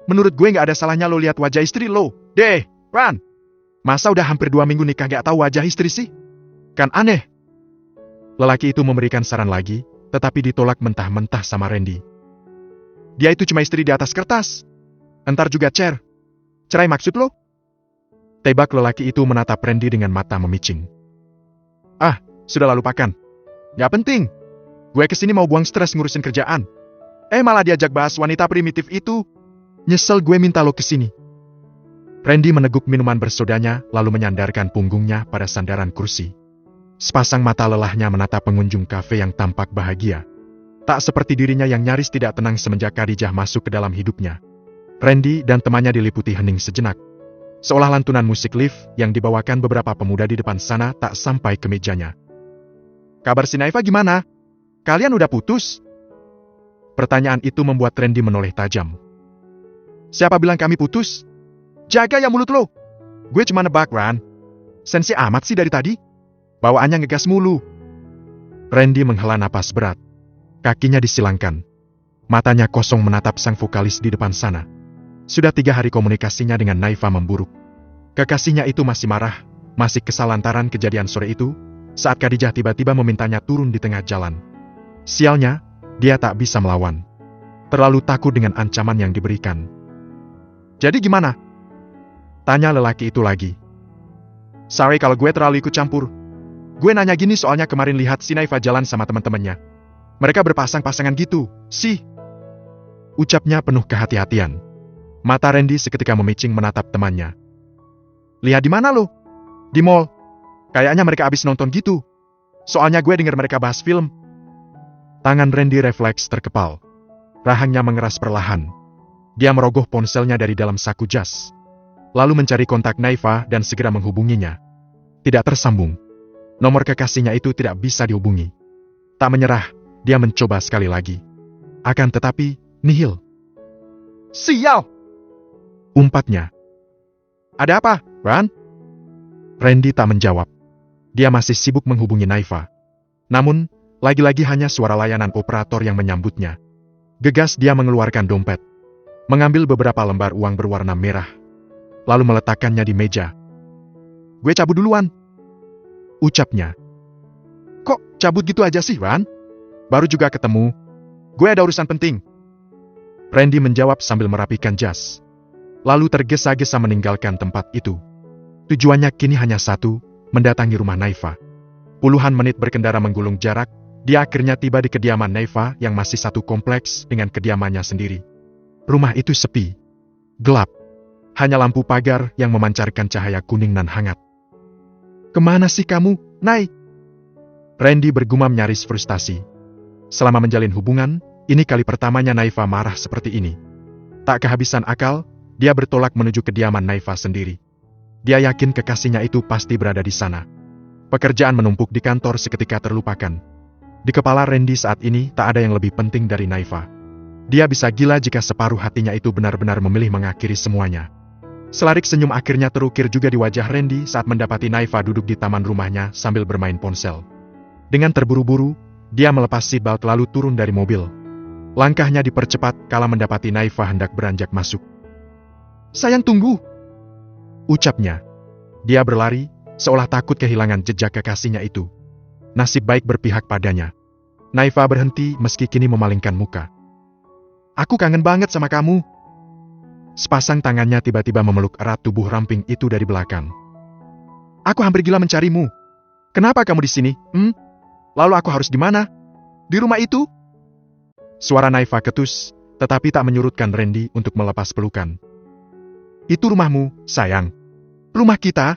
Menurut gue nggak ada salahnya lo lihat wajah istri lo. Deh, Ran. Masa udah hampir 2 minggu nikah gak tahu wajah istri sih? Kan aneh. Lelaki itu memberikan saran lagi, tetapi ditolak mentah-mentah sama Randy. Dia itu cuma istri di atas kertas. Entar juga cerai maksud lo? Tebak lelaki itu menatap Randy dengan mata memicing. Ah, sudah lalu lupakan. Gak penting. Gue kesini mau buang stres ngurusin kerjaan. Malah diajak bahas wanita primitif itu. Nyesel gue minta lo kesini. Randy meneguk minuman bersodanya lalu menyandarkan punggungnya pada sandaran kursi. Sepasang mata lelahnya menatap pengunjung kafe yang tampak bahagia. Tak seperti dirinya yang nyaris tidak tenang semenjak Khadijah masuk ke dalam hidupnya. Randy dan temannya diliputi hening sejenak. Seolah lantunan musik lift yang dibawakan beberapa pemuda di depan sana tak sampai ke mejanya. Kabar si Naifa gimana? Kalian udah putus? Pertanyaan itu membuat Randy menoleh tajam. Siapa bilang kami putus? Jaga ya mulut lo. Gue cuma nebak, Ran. Sensi amat sih dari tadi. Bawaannya ngegas mulu. Randy menghela napas berat. Kakinya disilangkan. Matanya kosong menatap sang vokalis di depan sana. Sudah 3 hari komunikasinya dengan Naifa memburuk. Kekasihnya itu masih marah, masih kesal lantaran kejadian sore itu, saat Khadijah tiba-tiba memintanya turun di tengah jalan. Sialnya, dia tak bisa melawan. Terlalu takut dengan ancaman yang diberikan. Jadi gimana? Tanya lelaki itu lagi. Sorry kalau gue terlalu ikut campur. Gue nanya gini soalnya kemarin lihat si Naifa jalan sama teman-temannya. Mereka berpasang-pasangan gitu, sih. Ucapnya penuh kehati-hatian. Mata Randy seketika memicing menatap temannya. Lihat di mana lo? Di mall. Kayaknya mereka abis nonton gitu. Soalnya gue denger mereka bahas film. Tangan Randy refleks terkepal. Rahangnya mengeras perlahan. Dia merogoh ponselnya dari dalam saku jas. Lalu mencari kontak Naifa dan segera menghubunginya. Tidak tersambung. Nomor kekasihnya itu tidak bisa dihubungi. Tak menyerah, dia mencoba sekali lagi. Akan tetapi, nihil. Sial! Umpatnya. Ada apa, Ran? Randy tak menjawab. Dia masih sibuk menghubungi Naifa. Namun, lagi-lagi hanya suara layanan operator yang menyambutnya. Gegas dia mengeluarkan dompet. Mengambil beberapa lembar uang berwarna merah. Lalu meletakkannya di meja. Gue cabut duluan. Ucapnya. Kok cabut gitu aja sih, Ran? Baru juga ketemu. Gue ada urusan penting. Randy menjawab sambil merapikan jas. Lalu tergesa-gesa meninggalkan tempat itu. Tujuannya kini hanya satu, mendatangi rumah Naifa. Puluhan menit berkendara menggulung jarak, dia akhirnya tiba di kediaman Naifa yang masih satu kompleks dengan kediamannya sendiri. Rumah itu sepi. Gelap. Hanya lampu pagar yang memancarkan cahaya kuning nan hangat. Kemana sih kamu, Nai? Randy bergumam nyaris frustasi. Selama menjalin hubungan, ini kali pertamanya Naifa marah seperti ini. Tak kehabisan akal, dia bertolak menuju kediaman Naifa sendiri. Dia yakin kekasihnya itu pasti berada di sana. Pekerjaan menumpuk di kantor seketika terlupakan. Di kepala Randy saat ini tak ada yang lebih penting dari Naifa. Dia bisa gila jika separuh hatinya itu benar-benar memilih mengakhiri semuanya. Selarik senyum akhirnya terukir juga di wajah Randy saat mendapati Naifa duduk di taman rumahnya sambil bermain ponsel. Dengan terburu-buru, dia melepas seatbelt lalu turun dari mobil. Langkahnya dipercepat kala mendapati Naifa hendak beranjak masuk. Sayang tunggu! Ucapnya. Dia berlari, seolah takut kehilangan jejak kekasihnya itu. Nasib baik berpihak padanya. Naifa berhenti meski kini memalingkan muka. Aku kangen banget sama kamu. Sepasang tangannya tiba-tiba memeluk erat tubuh ramping itu dari belakang. Aku hampir gila mencarimu. Kenapa kamu di sini? Lalu aku harus di mana? Di rumah itu? Suara Naifa ketus, tetapi tak menyurutkan Randy untuk melepas pelukan. Itu rumahmu, sayang. Rumah kita.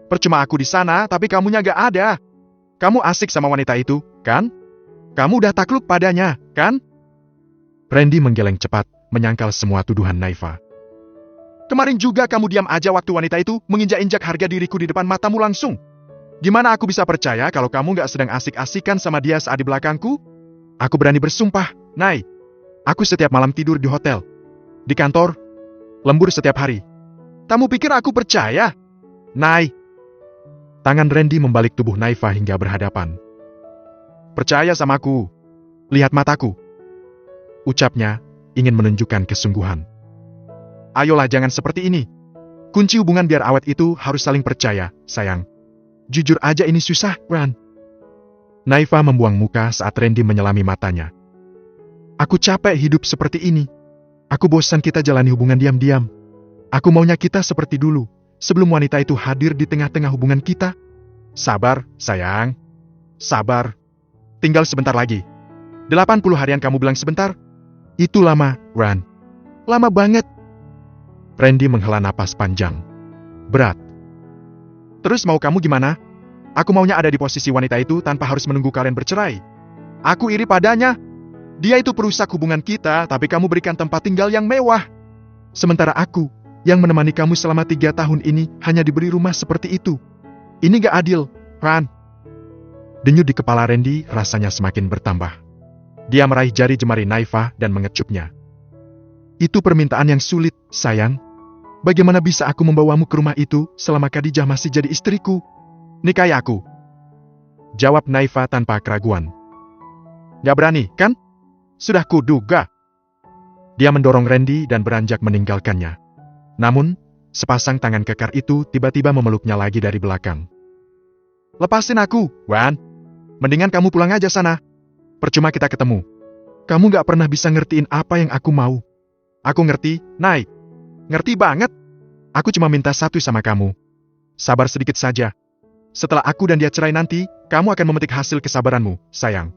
Percuma aku di sana, tapi kamunya gak ada. Kamu asik sama wanita itu, kan? Kamu udah takluk padanya, kan? Randy menggeleng cepat, menyangkal semua tuduhan Naifa. Kemarin juga kamu diam aja waktu wanita itu menginjak-injak harga diriku di depan matamu langsung. Gimana aku bisa percaya kalau kamu gak sedang asik-asikan sama dia saat di belakangku? Aku berani bersumpah, Nai. Aku setiap malam tidur di hotel. Di kantor. Lembur setiap hari. Kamu pikir aku percaya? Nai. Tangan Randy membalik tubuh Naifa hingga berhadapan. Percaya sama aku. Lihat mataku. Ucapnya, ingin menunjukkan kesungguhan. Ayolah jangan seperti ini. Kunci hubungan biar awet itu harus saling percaya, sayang. Jujur aja ini susah, Ran. Naifa membuang muka saat Randy menyelami matanya. Aku capek hidup seperti ini. Aku bosan kita jalani hubungan diam-diam. Aku maunya kita seperti dulu, sebelum wanita itu hadir di tengah-tengah hubungan kita. Sabar, sayang. Sabar. Tinggal sebentar lagi. 80 harian kamu bilang sebentar? Itu lama, Ran. Lama banget. Randy menghela napas panjang. Berat. Terus mau kamu gimana? Aku maunya ada di posisi wanita itu tanpa harus menunggu kalian bercerai. Aku iri padanya. Dia itu perusak hubungan kita, tapi kamu berikan tempat tinggal yang mewah. Sementara aku, yang menemani kamu selama 3 tahun ini, hanya diberi rumah seperti itu. Ini gak adil, Ran. Denyut di kepala Randy rasanya semakin bertambah. Dia meraih jari jemari Naifa dan mengecupnya. Itu permintaan yang sulit, sayang. Bagaimana bisa aku membawamu ke rumah itu selama Khadijah masih jadi istriku? Nikahi aku. Jawab Naifa tanpa keraguan. Gak berani, kan? Sudah kuduga. Dia mendorong Randy dan beranjak meninggalkannya. Namun, sepasang tangan kekar itu tiba-tiba memeluknya lagi dari belakang. Lepasin aku, Wan. Mendingan kamu pulang aja sana. Percuma kita ketemu. Kamu gak pernah bisa ngertiin apa yang aku mau. Aku ngerti, Nai. Ngerti banget. Aku cuma minta satu sama kamu. Sabar sedikit saja. Setelah aku dan dia cerai nanti, kamu akan memetik hasil kesabaranmu, sayang.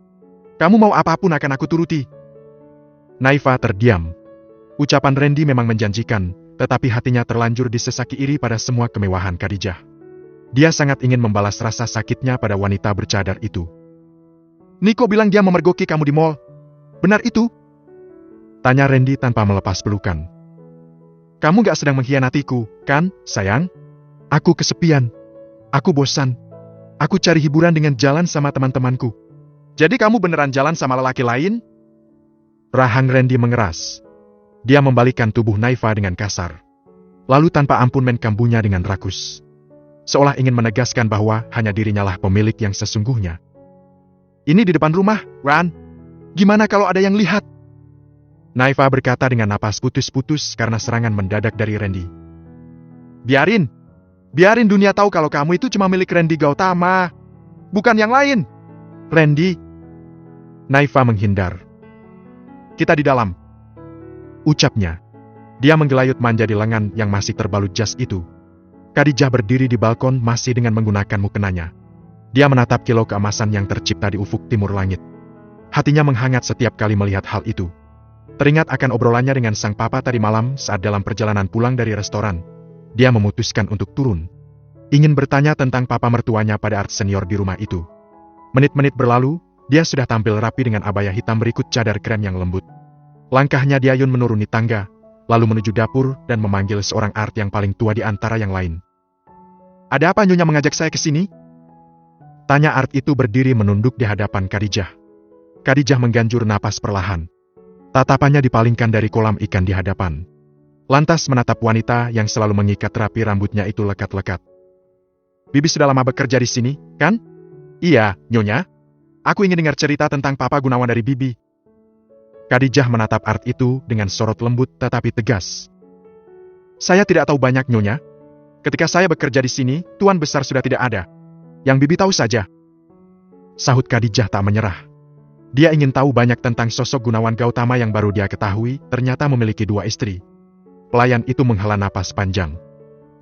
Kamu mau apapun akan aku turuti. Naifa terdiam. Ucapan Randy memang menjanjikan, tetapi hatinya terlanjur disesaki iri pada semua kemewahan Khadijah. Dia sangat ingin membalas rasa sakitnya pada wanita bercadar itu. Niko bilang dia memergoki kamu di mall. Benar itu? Tanya Randy tanpa melepas pelukan. Kamu gak sedang mengkhianatiku, kan, sayang? Aku kesepian. Aku bosan. Aku cari hiburan dengan jalan sama teman-temanku. Jadi kamu beneran jalan sama lelaki lain? Rahang Randy mengeras. Dia membalikkan tubuh Naifa dengan kasar. Lalu tanpa ampun menkambunya dengan rakus. Seolah ingin menegaskan bahwa hanya dirinya lah pemilik yang sesungguhnya. Ini di depan rumah, Ran. Gimana kalau ada yang lihat? Naifa berkata dengan napas putus-putus karena serangan mendadak dari Randy. Biarin dunia tahu kalau kamu itu cuma milik Randy Gautama. Bukan yang lain. Randy. Naifa menghindar. Kita di dalam. Ucapnya. Dia menggelayut manja di lengan yang masih terbalut jas itu. Khadijah berdiri di balkon masih dengan menggunakan mukenanya. Dia menatap kilau keemasan yang tercipta di ufuk timur langit. Hatinya menghangat setiap kali melihat hal itu. Teringat akan obrolannya dengan sang papa tadi malam saat dalam perjalanan pulang dari restoran. Dia memutuskan untuk turun. Ingin bertanya tentang papa mertuanya pada art senior di rumah itu. Menit-menit berlalu, dia sudah tampil rapi dengan abaya hitam berikut cadar krem yang lembut. Langkahnya diayun menuruni tangga, lalu menuju dapur dan memanggil seorang art yang paling tua di antara yang lain. Ada apa Nyonya mengajak saya ke sini? Tanya art itu berdiri menunduk di hadapan Khadijah. Khadijah mengganjur napas perlahan. Tatapannya dipalingkan dari kolam ikan di hadapan. Lantas menatap wanita yang selalu mengikat rapi rambutnya itu lekat-lekat. Bibi sudah lama bekerja di sini, kan? Iya, Nyonya. Aku ingin dengar cerita tentang Papa Gunawan dari Bibi. Khadijah menatap art itu dengan sorot lembut tetapi tegas. Saya tidak tahu banyak, Nyonya. Ketika saya bekerja di sini, Tuan Besar sudah tidak ada. Yang Bibi tahu saja. Sahut Khadijah tak menyerah. Dia ingin tahu banyak tentang sosok Gunawan Gautama yang baru dia ketahui, ternyata memiliki 2 istri. Pelayan itu menghela napas panjang.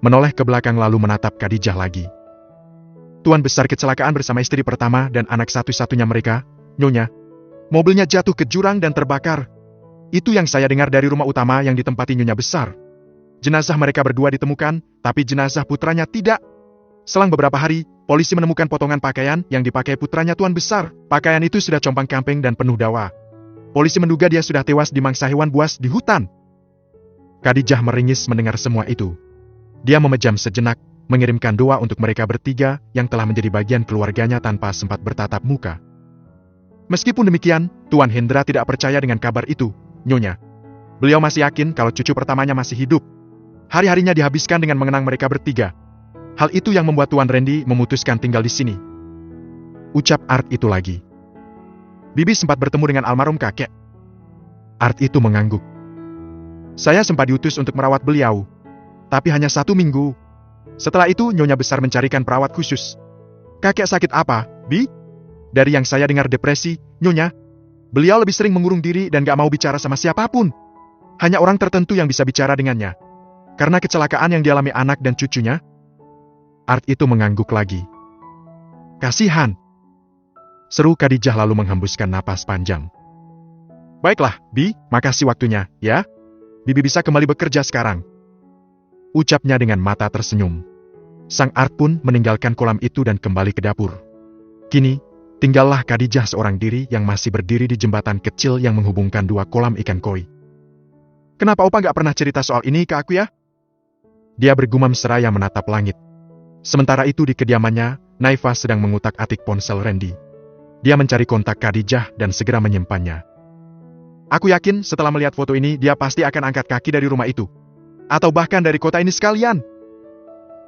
Menoleh ke belakang lalu menatap Khadijah lagi. Tuan Besar kecelakaan bersama istri pertama dan anak satu-satunya mereka, Nyonya. Mobilnya jatuh ke jurang dan terbakar. Itu yang saya dengar dari rumah utama yang ditempati Nyonya Besar. Jenazah mereka berdua ditemukan, tapi jenazah putranya tidak. Selang beberapa hari, polisi menemukan potongan pakaian yang dipakai putranya Tuan Besar. Pakaian itu sudah compang-camping dan penuh dawa. Polisi menduga dia sudah tewas dimangsa hewan buas di hutan. Khadijah meringis mendengar semua itu. Dia memejam sejenak, mengirimkan doa untuk mereka bertiga yang telah menjadi bagian keluarganya tanpa sempat bertatap muka. Meskipun demikian, Tuan Hendra tidak percaya dengan kabar itu, Nyonya. Beliau masih yakin kalau cucu pertamanya masih hidup. Hari-harinya dihabiskan dengan mengenang mereka bertiga. Hal itu yang membuat Tuan Randy memutuskan tinggal di sini. Ucap art itu lagi. Bibi sempat bertemu dengan almarhum kakek. Art itu mengangguk. Saya sempat diutus untuk merawat beliau. Tapi hanya 1 minggu. Setelah itu Nyonya besar mencarikan perawat khusus. Kakek sakit apa, Bi? Dari yang saya dengar depresi, Nyonya. Beliau lebih sering mengurung diri dan gak mau bicara sama siapapun. Hanya orang tertentu yang bisa bicara dengannya. Karena kecelakaan yang dialami anak dan cucunya. Art itu mengangguk lagi. Kasihan. Seru Khadijah lalu menghembuskan napas panjang. Baiklah, Bi, makasih waktunya, ya. Bibi bisa kembali bekerja sekarang. Ucapnya dengan mata tersenyum. Sang Art pun meninggalkan kolam itu dan kembali ke dapur. Kini, tinggallah Khadijah seorang diri yang masih berdiri di jembatan kecil yang menghubungkan 2 kolam ikan koi. Kenapa Opa gak pernah cerita soal ini ke aku ya? Dia bergumam seraya menatap langit. Sementara itu di kediamannya, Naifa sedang mengutak-atik ponsel Randy. Dia mencari kontak Khadijah dan segera menyimpannya. Aku yakin setelah melihat foto ini dia pasti akan angkat kaki dari rumah itu. Atau bahkan dari kota ini sekalian.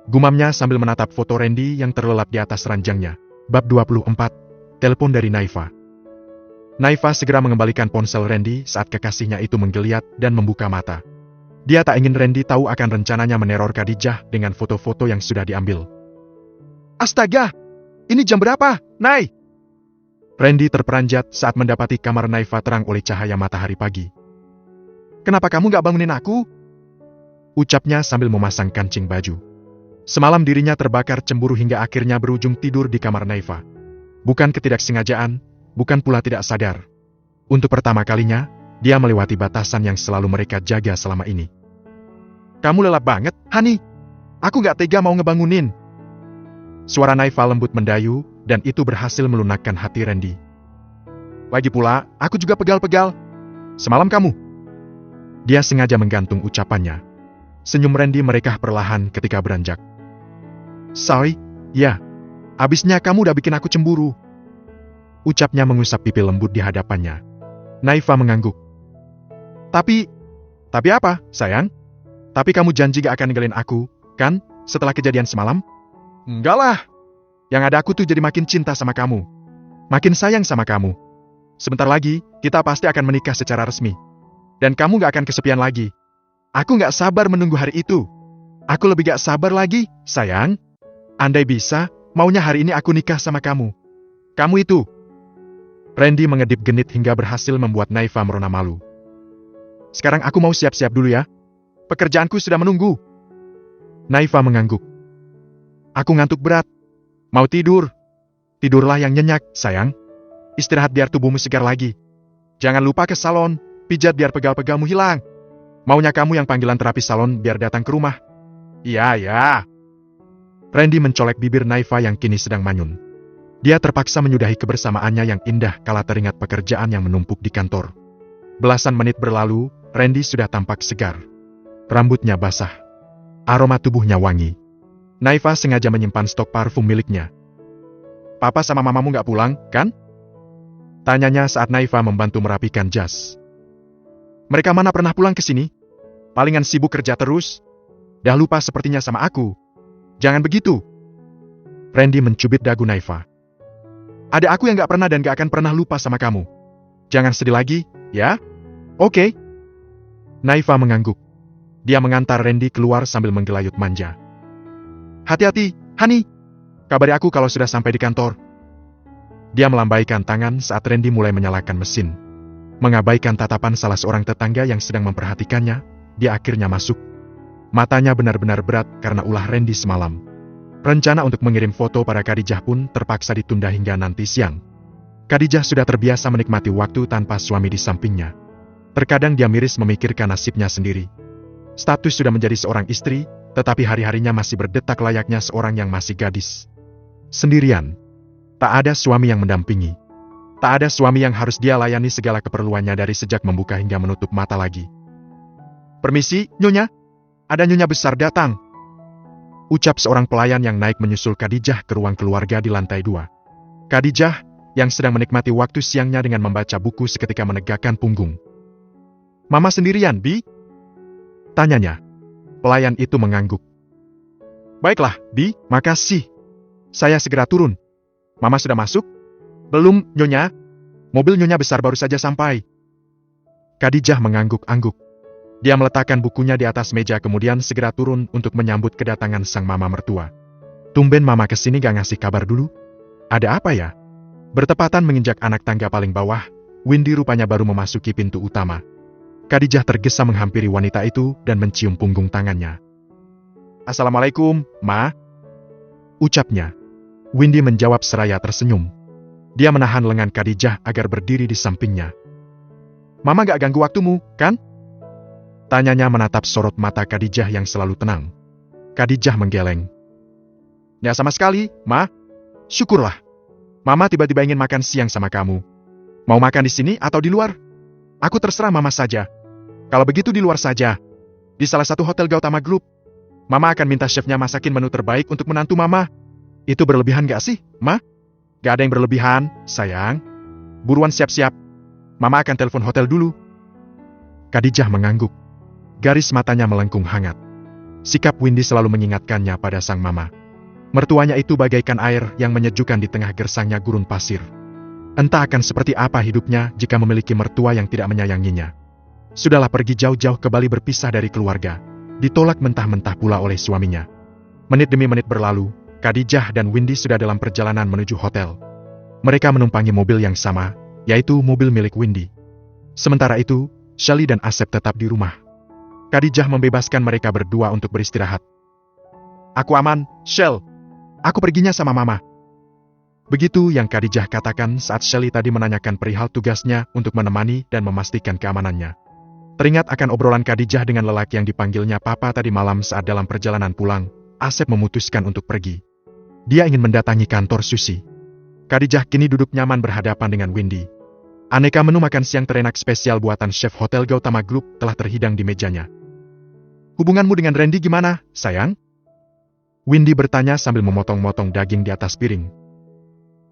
Gumamnya sambil menatap foto Randy yang terlelap di atas ranjangnya. Bab 24. Telepon dari Naifa. Naifa segera mengembalikan ponsel Randy saat kekasihnya itu menggeliat dan membuka mata. Dia tak ingin Randy tahu akan rencananya meneror Khadijah dengan foto-foto yang sudah diambil. Astaga! Ini jam berapa, Nai? Randy terperanjat saat mendapati kamar Naifa terang oleh cahaya matahari pagi. Kenapa kamu gak bangunin aku? Ucapnya sambil memasang kancing baju. Semalam dirinya terbakar cemburu hingga akhirnya berujung tidur di kamar Naifa. Bukan ketidaksengajaan, bukan pula tidak sadar. Untuk pertama kalinya, dia melewati batasan yang selalu mereka jaga selama ini. Kamu lelap banget, Hani. Aku gak tega mau ngebangunin. Suara Naifa lembut mendayu, dan itu berhasil melunakkan hati Randy. Lagi pula, aku juga pegal-pegal. Semalam kamu. Dia sengaja menggantung ucapannya. Senyum Randy merekah perlahan ketika beranjak. Sorry, ya. Abisnya kamu udah bikin aku cemburu. Ucapnya mengusap pipi lembut di hadapannya. Naifa mengangguk. Tapi apa, sayang? Tapi kamu janji gak akan ninggalin aku, kan, setelah kejadian semalam? Enggak lah. Yang ada aku tuh jadi makin cinta sama kamu. Makin sayang sama kamu. Sebentar lagi, kita pasti akan menikah secara resmi. Dan kamu gak akan kesepian lagi. Aku gak sabar menunggu hari itu. Aku lebih gak sabar lagi, sayang. Andai bisa, maunya hari ini aku nikah sama kamu. Kamu itu. Randy mengedip genit hingga berhasil membuat Naifa merona malu. Sekarang aku mau siap-siap dulu ya. Pekerjaanku sudah menunggu. Naifa mengangguk. Aku ngantuk berat. Mau tidur. Tidurlah yang nyenyak, sayang. Istirahat biar tubuhmu segar lagi. Jangan lupa ke salon, pijat biar pegal-pegalmu hilang. Maunya kamu yang panggilan terapi salon biar datang ke rumah. Iya, ya. Randy mencolek bibir Naifa yang kini sedang manyun. Dia terpaksa menyudahi kebersamaannya yang indah kala teringat pekerjaan yang menumpuk di kantor. Belasan menit berlalu, Randy sudah tampak segar. Rambutnya basah. Aroma tubuhnya wangi. Naifa sengaja menyimpan stok parfum miliknya. Papa sama mamamu gak pulang, kan? Tanyanya saat Naifa membantu merapikan jas. Mereka mana pernah pulang ke sini? Palingan sibuk kerja terus. Dah lupa sepertinya sama aku. Jangan begitu. Randy mencubit dagu Naifa. Ada aku yang gak pernah dan gak akan pernah lupa sama kamu. Jangan sedih lagi, ya? Oke. Naifa mengangguk. Dia mengantar Randy keluar sambil menggelayut manja. Hati-hati, Hani. Kabari aku kalau sudah sampai di kantor. Dia melambaikan tangan saat Randy mulai menyalakan mesin. Mengabaikan tatapan salah seorang tetangga yang sedang memperhatikannya, dia akhirnya masuk. Matanya benar-benar berat karena ulah Randy semalam. Rencana untuk mengirim foto pada Khadijah pun terpaksa ditunda hingga nanti siang. Khadijah sudah terbiasa menikmati waktu tanpa suami di sampingnya. Terkadang dia miris memikirkan nasibnya sendiri. Status sudah menjadi seorang istri, tetapi hari-harinya masih berdetak layaknya seorang yang masih gadis. Sendirian. Tak ada suami yang mendampingi. Tak ada suami yang harus dia layani segala keperluannya dari sejak membuka hingga menutup mata lagi. Permisi, Nyonya. Ada Nyonya besar datang. Ucap seorang pelayan yang naik menyusul Khadijah ke ruang keluarga di lantai 2. Khadijah, yang sedang menikmati waktu siangnya dengan membaca buku seketika menegakkan punggung. Mama sendirian, Bi? Tanyanya. Pelayan itu mengangguk. Baiklah, Bi, makasih. Saya segera turun. Mama sudah masuk? Belum, Nyonya. Mobil Nyonya besar baru saja sampai. Khadijah mengangguk-angguk. Dia meletakkan bukunya di atas meja kemudian segera turun untuk menyambut kedatangan sang mama mertua. Tumben mama kesini gak ngasih kabar dulu? Ada apa ya? Bertepatan menginjak anak tangga paling bawah, Windy rupanya baru memasuki pintu utama. Khadijah tergesa menghampiri wanita itu dan mencium punggung tangannya. "Assalamualaikum, Ma," ucapnya. Windy menjawab seraya tersenyum. Dia menahan lengan Khadijah agar berdiri di sampingnya. "Mama gak ganggu waktumu, kan?" Tanyanya menatap sorot mata Khadijah yang selalu tenang. Khadijah menggeleng. "Ya sama sekali, Ma. Syukurlah. Mama tiba-tiba ingin makan siang sama kamu. Mau makan di sini atau di luar? Aku terserah Mama saja. Kalau begitu di luar saja. Di salah satu hotel Gautama Group. Mama akan minta chefnya masakin menu terbaik untuk menantu Mama. Itu berlebihan gak sih, Ma?" "Gak ada yang berlebihan, sayang. Buruan siap-siap. Mama akan telepon hotel dulu." Khadijah mengangguk. Garis matanya melengkung hangat. Sikap Windy selalu mengingatkannya pada sang mama. Mertuanya itu bagaikan air yang menyejukkan di tengah gersangnya gurun pasir. Entah akan seperti apa hidupnya jika memiliki mertua yang tidak menyayanginya. Sudahlah pergi jauh-jauh ke Bali berpisah dari keluarga. Ditolak mentah-mentah pula oleh suaminya. Menit demi menit berlalu, Khadijah dan Windy sudah dalam perjalanan menuju hotel. Mereka menumpangi mobil yang sama, yaitu mobil milik Windy. Sementara itu, Shelly dan Asep tetap di rumah. Khadijah membebaskan mereka berdua untuk beristirahat. "Aku aman, Shell. Aku perginya sama Mama." Begitu yang Khadijah katakan saat Shelly tadi menanyakan perihal tugasnya untuk menemani dan memastikan keamanannya. Teringat akan obrolan Khadijah dengan lelaki yang dipanggilnya Papa tadi malam saat dalam perjalanan pulang, Asep memutuskan untuk pergi. Dia ingin mendatangi kantor Susi. Khadijah kini duduk nyaman berhadapan dengan Windy. Aneka menu makan siang terenak spesial buatan chef Hotel Gautama Group telah terhidang di mejanya. "Hubunganmu dengan Randy gimana, sayang?" Windy bertanya sambil memotong-motong daging di atas piring.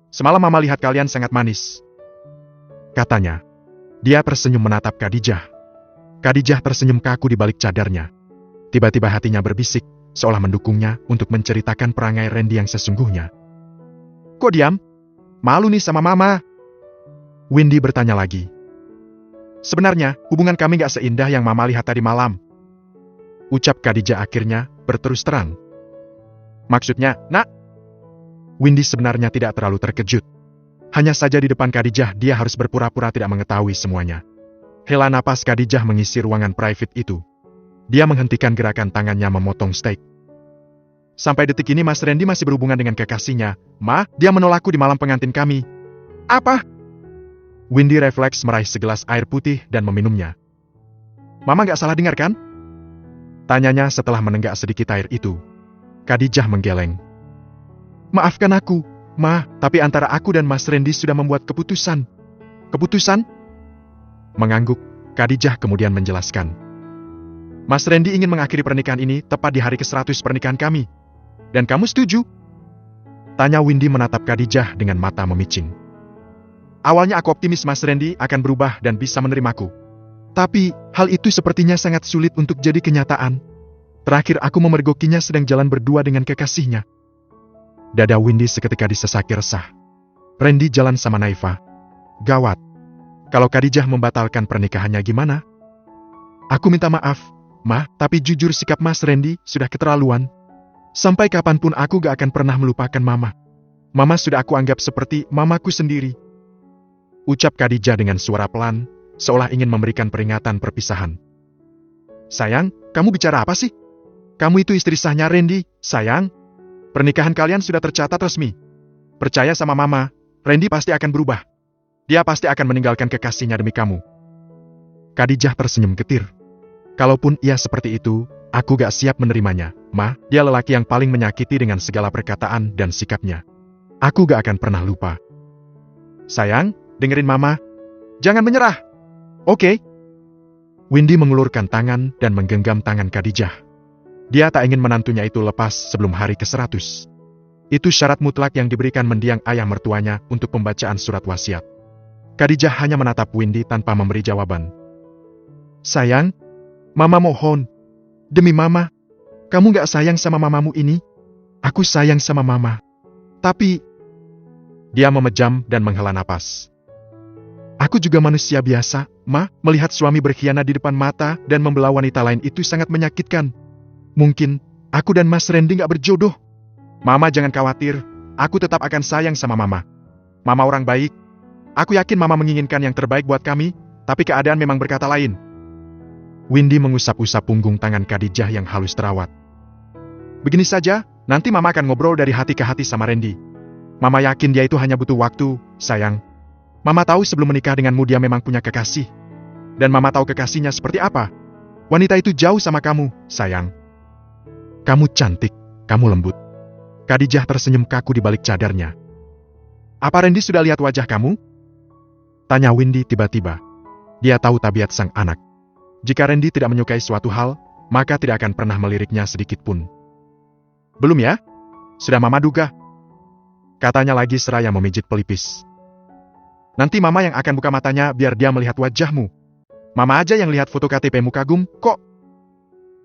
"Semalam Mama lihat kalian sangat manis," katanya. Dia tersenyum menatap Khadijah. Khadijah tersenyum kaku di balik cadarnya. Tiba-tiba hatinya berbisik, seolah mendukungnya untuk menceritakan perangai Randy yang sesungguhnya. "Kok diam? Malu nih sama Mama?" Windy bertanya lagi. "Sebenarnya, hubungan kami gak seindah yang Mama lihat tadi malam," ucap Khadijah akhirnya, berterus terang. "Maksudnya, Nak?" Windy sebenarnya tidak terlalu terkejut. Hanya saja di depan Khadijah dia harus berpura-pura tidak mengetahui semuanya. Hela napas Khadijah mengisi ruangan private itu. Dia menghentikan gerakan tangannya memotong steak. "Sampai detik ini Mas Randy masih berhubungan dengan kekasihnya. Ma, dia menolakku di malam pengantin kami." "Apa?" Windy refleks meraih segelas air putih dan meminumnya. "Mama gak salah dengar kan?" tanyanya setelah menenggak sedikit air itu. Khadijah menggeleng. "Maafkan aku, Ma, tapi antara aku dan Mas Randy sudah membuat keputusan." "Keputusan?" Mengangguk, Khadijah kemudian menjelaskan. "Mas Randy ingin mengakhiri pernikahan ini tepat di hari ke-100 pernikahan kami. Dan kamu setuju?" tanya Windy menatap Khadijah dengan mata memicing. "Awalnya aku optimis Mas Randy akan berubah dan bisa menerimaku. Tapi, hal itu sepertinya sangat sulit untuk jadi kenyataan. Terakhir aku memergokinya sedang jalan berdua dengan kekasihnya." Dada Windy seketika disesaki resah. Randy jalan sama Naifa. Gawat. Kalau Khadijah membatalkan pernikahannya gimana? "Aku minta maaf, Ma, tapi jujur sikap Mas Randy sudah keterlaluan. Sampai kapanpun aku gak akan pernah melupakan Mama. Mama sudah aku anggap seperti mamaku sendiri," ucap Khadijah dengan suara pelan, seolah ingin memberikan peringatan perpisahan. "Sayang, kamu bicara apa sih? Kamu itu istri sahnya Randy, sayang. Pernikahan kalian sudah tercatat resmi. Percaya sama Mama, Randy pasti akan berubah. Dia pasti akan meninggalkan kekasihnya demi kamu." Khadijah tersenyum getir. "Kalaupun ia seperti itu, aku gak siap menerimanya, Ma. Dia lelaki yang paling menyakiti dengan segala perkataan dan sikapnya. Aku gak akan pernah lupa." "Sayang, dengerin Mama. Jangan menyerah. Oke?" Windy mengulurkan tangan dan menggenggam tangan Khadijah. Dia tak ingin menantunya itu lepas sebelum hari ke-100. Itu syarat mutlak yang diberikan mendiang ayah mertuanya untuk pembacaan surat wasiat. Khadijah hanya menatap Windy tanpa memberi jawaban. "Sayang, Mama mohon. Demi Mama, kamu gak sayang sama mamamu ini? Aku sayang sama Mama. Tapi..." Dia memejam dan menghela napas. Aku juga manusia biasa, Ma. Melihat suami berkhianat di depan mata dan membelah wanita lain itu sangat menyakitkan. Mungkin, aku dan Mas Randy gak berjodoh. Mama jangan khawatir, aku tetap akan sayang sama Mama. Mama orang baik. Aku yakin Mama menginginkan yang terbaik buat kami, tapi keadaan memang berkata lain. Windy mengusap-usap punggung tangan Khadijah yang halus terawat. Begini saja, nanti Mama akan ngobrol dari hati ke hati sama Randy. Mama yakin dia itu hanya butuh waktu, sayang. Mama tahu sebelum menikah denganmu dia memang punya kekasih. Dan Mama tahu kekasihnya seperti apa. Wanita itu jauh sama kamu, sayang. Kamu cantik, kamu lembut. Khadijah tersenyum kaku di balik cadarnya. Apa Randy sudah lihat wajah kamu? Tanya Windy tiba-tiba. Dia tahu tabiat sang anak. Jika Randy tidak menyukai suatu hal, maka tidak akan pernah meliriknya sedikit pun. Belum ya? Sudah Mama duga. Katanya lagi seraya memijit pelipis. Nanti Mama yang akan buka matanya biar dia melihat wajahmu. Mama aja yang lihat foto KTP-mu kagum, kok.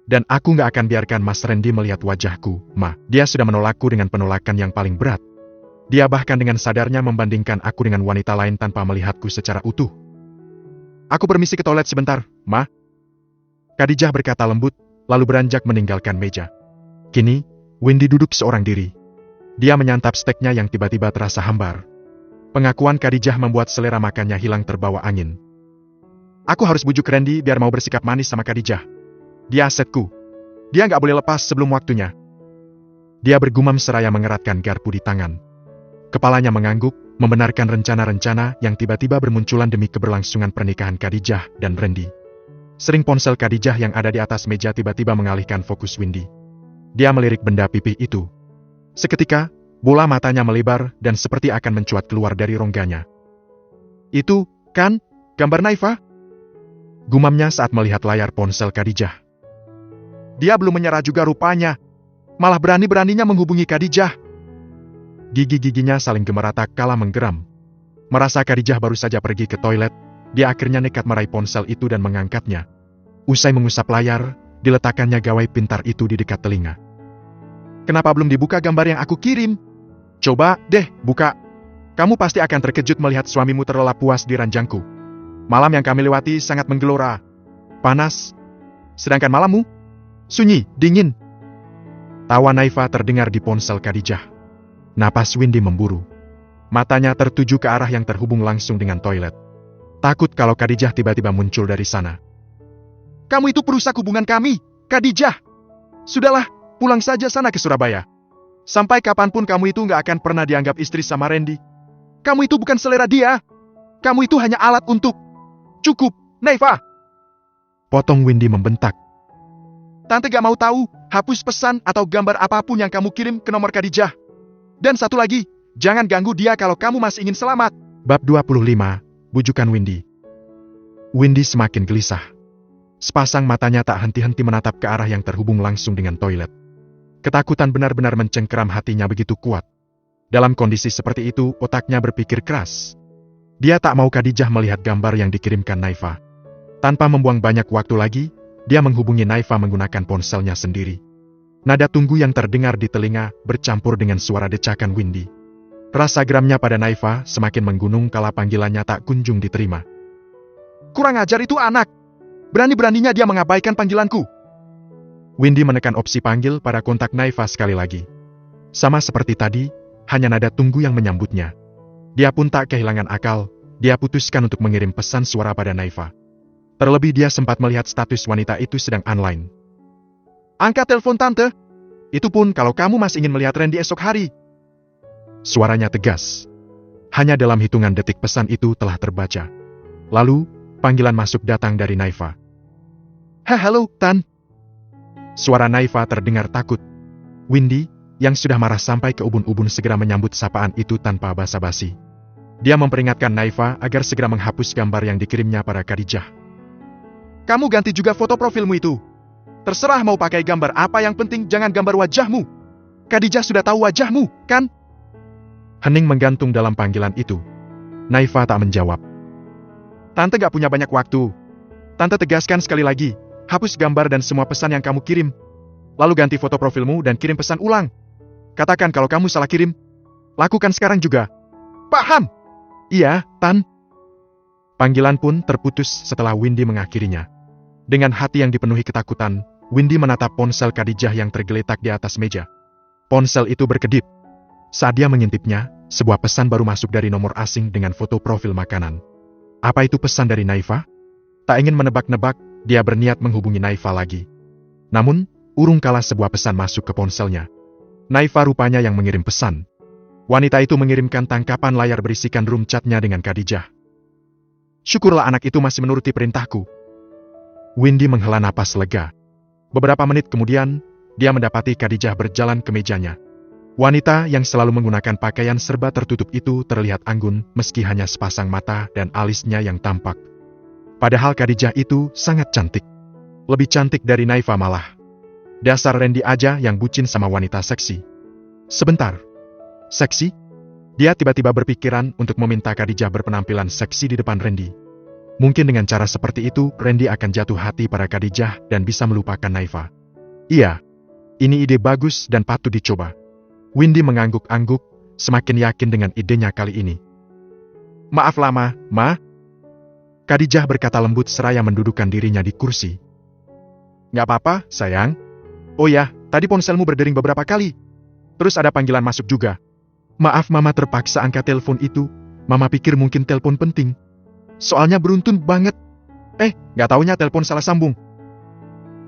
Dan aku gak akan biarkan Mas Randy melihat wajahku, Ma. Dia sudah menolakku dengan penolakan yang paling berat. Dia bahkan dengan sadarnya membandingkan aku dengan wanita lain tanpa melihatku secara utuh. Aku permisi ke toilet sebentar, Ma. Khadijah berkata lembut, lalu beranjak meninggalkan meja. Kini, Windy duduk seorang diri. Dia menyantap steaknya yang tiba-tiba terasa hambar. Pengakuan Khadijah membuat selera makannya hilang terbawa angin. Aku harus bujuk Randy biar mau bersikap manis sama Khadijah. Dia asetku. Dia nggak boleh lepas sebelum waktunya. Dia bergumam seraya mengeratkan garpu di tangan. Kepalanya mengangguk, membenarkan rencana-rencana yang tiba-tiba bermunculan demi keberlangsungan pernikahan Khadijah dan Randy. Sering ponsel Khadijah yang ada di atas meja tiba-tiba mengalihkan fokus Windy. Dia melirik benda pipih itu. Seketika, bola matanya melebar dan seperti akan mencuat keluar dari rongganya. Itu, kan, gambar Naifa? Gumamnya saat melihat layar ponsel Khadijah. Dia belum menyerah juga rupanya. Malah berani-beraninya menghubungi Khadijah. Gigi-giginya saling gemeretak kala menggeram. Merasa Khadijah baru saja pergi ke toilet, dia akhirnya nekat meraih ponsel itu dan mengangkatnya. Usai mengusap layar, diletakkannya gawai pintar itu di dekat telinga. Kenapa belum dibuka gambar yang aku kirim? Coba deh, buka. Kamu pasti akan terkejut melihat suamimu terlelap puas di ranjangku. Malam yang kami lewati sangat menggelora. Panas. Sedangkan malammu? Sunyi, dingin. Tawa Naifa terdengar di ponsel Khadijah. Napas Windy memburu. Matanya tertuju ke arah yang terhubung langsung dengan toilet. Takut kalau Khadijah tiba-tiba muncul dari sana. Kamu itu perusak hubungan kami, Khadijah. Sudahlah, pulang saja sana ke Surabaya. Sampai kapanpun kamu itu gak akan pernah dianggap istri sama Randy. Kamu itu bukan selera dia. Kamu itu hanya alat untuk... Cukup, Naifa. Potong Windy membentak. Tante gak mau tahu, hapus pesan atau gambar apapun yang kamu kirim ke nomor Khadijah. Dan satu lagi, jangan ganggu dia kalau kamu masih ingin selamat. Bab 25, Bujukan Windy. Windy semakin gelisah. Sepasang matanya tak henti-henti menatap ke arah yang terhubung langsung dengan toilet. Ketakutan benar-benar mencengkeram hatinya begitu kuat. Dalam kondisi seperti itu, otaknya berpikir keras. Dia tak mau Khadijah melihat gambar yang dikirimkan Naifa. Tanpa membuang banyak waktu lagi, dia menghubungi Naifa menggunakan ponselnya sendiri. Nada tunggu yang terdengar di telinga bercampur dengan suara decakan Windy. Rasa geramnya pada Naifa semakin menggunung kala panggilannya tak kunjung diterima. Kurang ajar itu anak! Berani-beraninya dia mengabaikan panggilanku. Windy menekan opsi panggil pada kontak Naifa sekali lagi. Sama seperti tadi, hanya nada tunggu yang menyambutnya. Dia pun tak kehilangan akal, dia putuskan untuk mengirim pesan suara pada Naifa. Terlebih dia sempat melihat status wanita itu sedang online. Angkat telepon tante. Itu pun kalau kamu masih ingin melihat Randy esok hari. Suaranya tegas. Hanya dalam hitungan detik pesan itu telah terbaca. Lalu, panggilan masuk datang dari Naifa. Halo, Tan. Suara Naifa terdengar takut. Windy, yang sudah marah sampai ke ubun-ubun segera menyambut sapaan itu tanpa basa-basi. Dia memperingatkan Naifa agar segera menghapus gambar yang dikirimnya pada Khadijah. Kamu ganti juga foto profilmu itu. Terserah mau pakai gambar apa, yang penting jangan gambar wajahmu. Khadijah sudah tahu wajahmu, kan? Hening menggantung dalam panggilan itu. Naifa tak menjawab. Tante gak punya banyak waktu. Tante tegaskan sekali lagi, hapus gambar dan semua pesan yang kamu kirim. Lalu ganti foto profilmu dan kirim pesan ulang. Katakan kalau kamu salah kirim. Lakukan sekarang juga. Paham? Iya, Tan. Panggilan pun terputus setelah Windy mengakhirinya. Dengan hati yang dipenuhi ketakutan, Windy menatap ponsel Khadijah yang tergeletak di atas meja. Ponsel itu berkedip. Saat dia mengintipnya, sebuah pesan baru masuk dari nomor asing dengan foto profil makanan. Apa itu pesan dari Naifa? Tak ingin menebak-nebak, dia berniat menghubungi Naifa lagi. Namun, urung kala sebuah pesan masuk ke ponselnya. Naifa rupanya yang mengirim pesan. Wanita itu mengirimkan tangkapan layar berisikan room chatnya dengan Khadijah. Syukurlah anak itu masih menuruti perintahku. Windy menghela napas lega. Beberapa menit kemudian, dia mendapati Khadijah berjalan ke mejanya. Wanita yang selalu menggunakan pakaian serba tertutup itu terlihat anggun meski hanya sepasang mata dan alisnya yang tampak. Padahal Khadijah itu sangat cantik. Lebih cantik dari Naifa malah. Dasar Randy aja yang bucin sama wanita seksi. Sebentar. Seksi? Dia tiba-tiba berpikiran untuk meminta Khadijah berpenampilan seksi di depan Randy. Mungkin dengan cara seperti itu, Randy akan jatuh hati pada Khadijah dan bisa melupakan Naifa. Iya, ini ide bagus dan patut dicoba. Windy mengangguk-angguk, semakin yakin dengan idenya kali ini. Maaf lama, Ma. Khadijah berkata lembut seraya mendudukkan dirinya di kursi. Nggak apa-apa, sayang. Oh ya, tadi ponselmu berdering beberapa kali. Terus ada panggilan masuk juga. Maaf Mama terpaksa angkat telepon itu. Mama pikir mungkin telepon penting. Soalnya beruntun banget. Nggak taunya telepon salah sambung.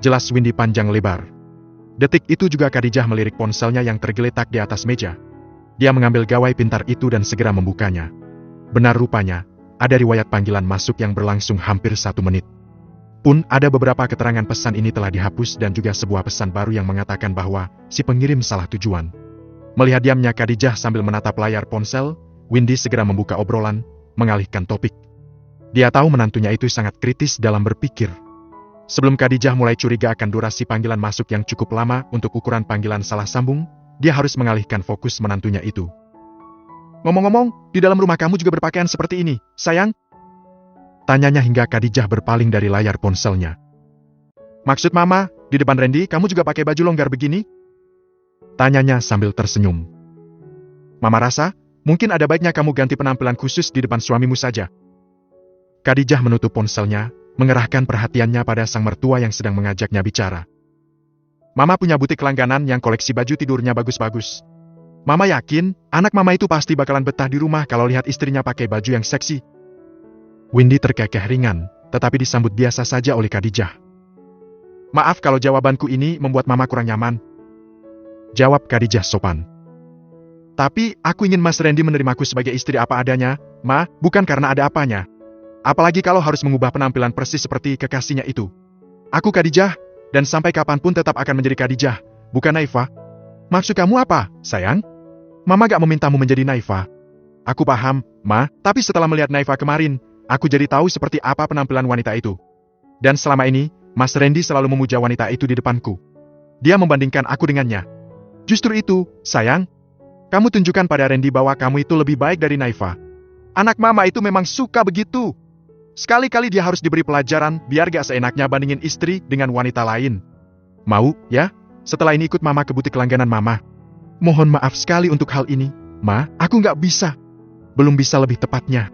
Jelas Windy panjang lebar. Detik itu juga Khadijah melirik ponselnya yang tergeletak di atas meja. Dia mengambil gawai pintar itu dan segera membukanya. Benar rupanya, ada riwayat panggilan masuk yang berlangsung hampir 1 menit. Pun ada beberapa keterangan pesan ini telah dihapus dan juga sebuah pesan baru yang mengatakan bahwa si pengirim salah tujuan. Melihat diamnya Khadijah sambil menatap layar ponsel, Windy segera membuka obrolan, mengalihkan topik. Dia tahu menantunya itu sangat kritis dalam berpikir. Sebelum Khadijah mulai curiga akan durasi panggilan masuk yang cukup lama untuk ukuran panggilan salah sambung, dia harus mengalihkan fokus menantunya itu. Ngomong-ngomong, di dalam rumah kamu juga berpakaian seperti ini, sayang? Tanyanya hingga Khadijah berpaling dari layar ponselnya. Maksud Mama, di depan Randy kamu juga pakai baju longgar begini? Tanyanya sambil tersenyum. Mama rasa, mungkin ada baiknya kamu ganti penampilan khusus di depan suamimu saja. Khadijah menutup ponselnya, mengerahkan perhatiannya pada sang mertua yang sedang mengajaknya bicara. Mama punya butik langganan yang koleksi baju tidurnya bagus-bagus. Mama yakin, anak Mama itu pasti bakalan betah di rumah kalau lihat istrinya pakai baju yang seksi. Windy terkekeh ringan, tetapi disambut biasa saja oleh Khadijah. Maaf kalau jawabanku ini membuat Mama kurang nyaman. Jawab Khadijah sopan. Tapi, aku ingin Mas Randy menerimaku sebagai istri apa adanya, Ma, bukan karena ada apanya. Apalagi kalau harus mengubah penampilan persis seperti kekasihnya itu. Aku Khadijah, dan sampai kapanpun tetap akan menjadi Khadijah, bukan Naifa. Maksud kamu apa, sayang? Mama gak memintamu menjadi Naifa. Aku paham, Ma, tapi setelah melihat Naifa kemarin, aku jadi tahu seperti apa penampilan wanita itu. Dan selama ini, Mas Randy selalu memuja wanita itu di depanku. Dia membandingkan aku dengannya. Justru itu, sayang. Kamu tunjukkan pada Randy bahwa kamu itu lebih baik dari Naifa. Anak Mama itu memang suka begitu. Sekali-kali dia harus diberi pelajaran biar gak seenaknya bandingin istri dengan wanita lain. Mau, ya? Setelah ini ikut Mama ke butik langganan Mama. Mohon maaf sekali untuk hal ini, Ma, aku gak bisa. Belum bisa lebih tepatnya.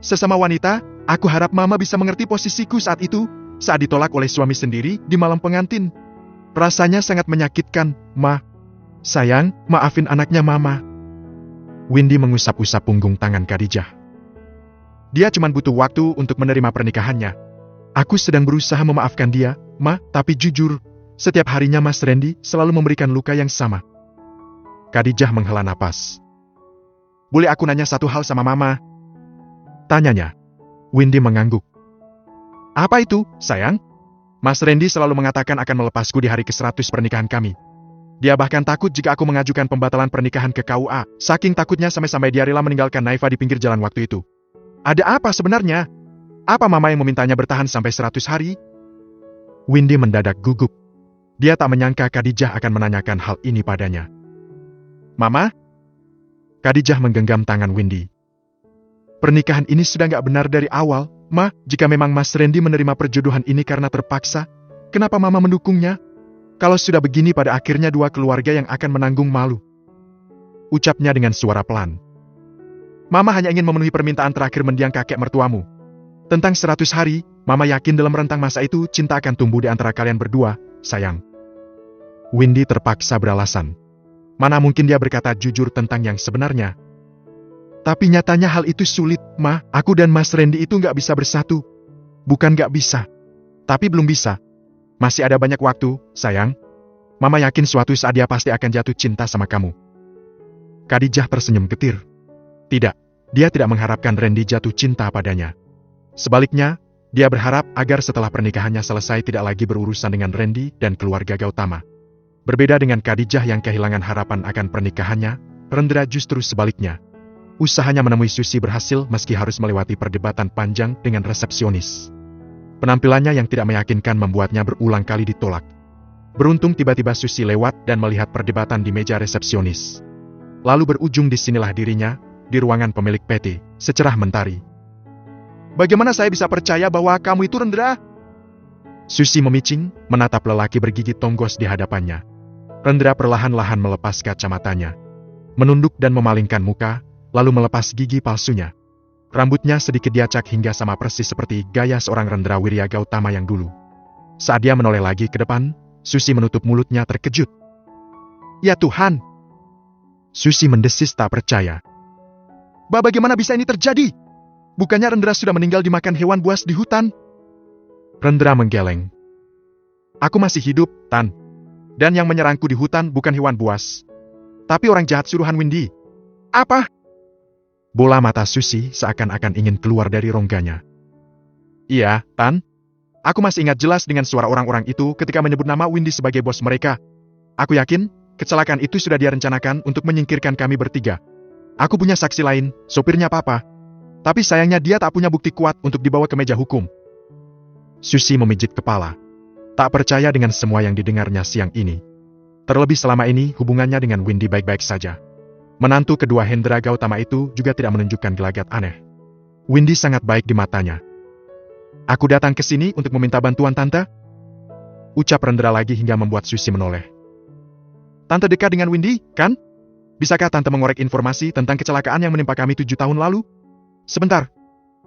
Sesama wanita, aku harap Mama bisa mengerti posisiku saat itu, saat ditolak oleh suami sendiri di malam pengantin. Rasanya sangat menyakitkan, Ma. Sayang, maafin anaknya Mama. Windy mengusap-usap punggung tangan Khadijah. Dia cuma butuh waktu untuk menerima pernikahannya. Aku sedang berusaha memaafkan dia, Ma, tapi jujur, setiap harinya Mas Randy selalu memberikan luka yang sama. Khadijah menghela napas. Boleh aku nanya satu hal sama Mama? Tanyanya. Windy mengangguk. Apa itu, sayang? Mas Randy selalu mengatakan akan melepasku di hari ke-100 pernikahan kami. Dia bahkan takut jika aku mengajukan pembatalan pernikahan ke KUA, saking takutnya sampai-sampai dia rela meninggalkan Naifa di pinggir jalan waktu itu. Ada apa sebenarnya? Apa Mama yang memintanya bertahan sampai 100 hari? Windy mendadak gugup. Dia tak menyangka Khadijah akan menanyakan hal ini padanya. Mama? Khadijah menggenggam tangan Windy. Pernikahan ini sudah gak benar dari awal, Ma. Jika memang Mas Randy menerima perjodohan ini karena terpaksa, kenapa Mama mendukungnya? Kalau sudah begini pada akhirnya dua keluarga yang akan menanggung malu. Ucapnya dengan suara pelan. Mama hanya ingin memenuhi permintaan terakhir mendiang kakek mertuamu. Tentang 100 hari, Mama yakin dalam rentang masa itu cinta akan tumbuh di antara kalian berdua, sayang. Windy terpaksa beralasan. Mana mungkin dia berkata jujur tentang yang sebenarnya. Tapi nyatanya hal itu sulit, Ma. Aku dan Mas Randy itu nggak bisa bersatu. Bukan nggak bisa. Tapi belum bisa. Masih ada banyak waktu, sayang. Mama yakin suatu saat dia pasti akan jatuh cinta sama kamu. Khadijah tersenyum getir. Tidak, dia tidak mengharapkan Randy jatuh cinta padanya. Sebaliknya, dia berharap agar setelah pernikahannya selesai tidak lagi berurusan dengan Randy dan keluarga Gautama. Berbeda dengan Khadijah yang kehilangan harapan akan pernikahannya, Rendra justru sebaliknya. Usahanya menemui Susi berhasil meski harus melewati perdebatan panjang dengan resepsionis. Penampilannya yang tidak meyakinkan membuatnya berulang kali ditolak. Beruntung tiba-tiba Susi lewat dan melihat perdebatan di meja resepsionis. Lalu berujung disinilah dirinya, di ruangan pemilik PT, secerah mentari. Bagaimana saya bisa percaya bahwa kamu itu Rendra? Susi memicing, menatap lelaki bergigi tonggos di hadapannya. Rendra perlahan-lahan melepas kacamatanya. Menunduk dan memalingkan muka, lalu melepas gigi palsunya. Rambutnya sedikit diacak hingga sama persis seperti gaya seorang Rendra Wirya Gautama yang dulu. Saat dia menoleh lagi ke depan, Susi menutup mulutnya terkejut. Ya Tuhan! Susi mendesis tak percaya. Bagaimana bisa ini terjadi? Bukannya Rendra sudah meninggal dimakan hewan buas di hutan? Rendra menggeleng. Aku masih hidup, Tan. Dan yang menyerangku di hutan bukan hewan buas. Tapi orang jahat suruhan Windy. Apa? Bola mata Susi seakan-akan ingin keluar dari rongganya. Iya, Tan. Aku masih ingat jelas dengan suara orang-orang itu ketika menyebut nama Windy sebagai bos mereka. Aku yakin, kecelakaan itu sudah dia rencanakan untuk menyingkirkan kami bertiga. Aku punya saksi lain, sopirnya Papa. Tapi sayangnya dia tak punya bukti kuat untuk dibawa ke meja hukum. Susi memijit kepala. Tak percaya dengan semua yang didengarnya siang ini. Terlebih selama ini hubungannya dengan Windy baik-baik saja. Menantu kedua Hendra Gautama itu juga tidak menunjukkan gelagat aneh. Windy sangat baik di matanya. Aku datang ke sini untuk meminta bantuan Tante. Ucap Rendra lagi hingga membuat Susi menoleh. Tante dekat dengan Windy, kan? Bisakah Tante mengorek informasi tentang kecelakaan yang menimpa kami 7 tahun lalu? Sebentar.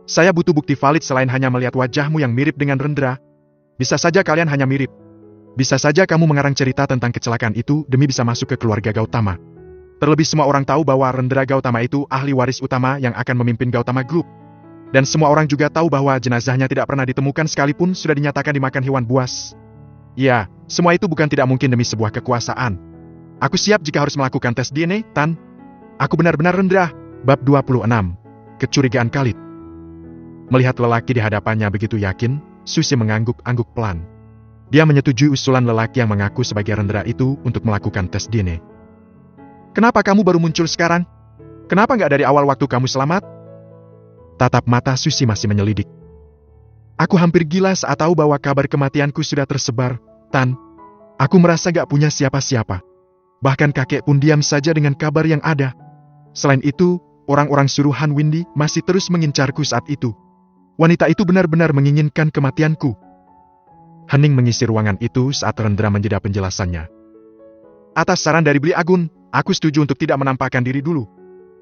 Saya butuh bukti valid selain hanya melihat wajahmu yang mirip dengan Rendra. Bisa saja kalian hanya mirip. Bisa saja kamu mengarang cerita tentang kecelakaan itu demi bisa masuk ke keluarga Gautama. Terlebih semua orang tahu bahwa Rendra Gautama itu ahli waris utama yang akan memimpin Gautama Group. Dan semua orang juga tahu bahwa jenazahnya tidak pernah ditemukan sekalipun sudah dinyatakan dimakan hewan buas. Ya, semua itu bukan tidak mungkin demi sebuah kekuasaan. Aku siap jika harus melakukan tes DNA, Tan. Aku benar-benar Rendra. Bab 26. Kecurigaan Khalid. Melihat lelaki di hadapannya begitu yakin, Susi mengangguk-angguk pelan. Dia menyetujui usulan lelaki yang mengaku sebagai Rendra itu untuk melakukan tes DNA. Kenapa kamu baru muncul sekarang? Kenapa nggak dari awal waktu kamu selamat? Tatap mata Susi masih menyelidik. Aku hampir gila saat tahu bahwa kabar kematianku sudah tersebar, Tan. Aku merasa gak punya siapa-siapa. Bahkan kakek pun diam saja dengan kabar yang ada. Selain itu, orang-orang suruhan Windy masih terus mengincarku saat itu. Wanita itu benar-benar menginginkan kematianku. Hening mengisi ruangan itu saat Rendra menjeda penjelasannya. Atas saran dari Beli Agun, aku setuju untuk tidak menampakkan diri dulu.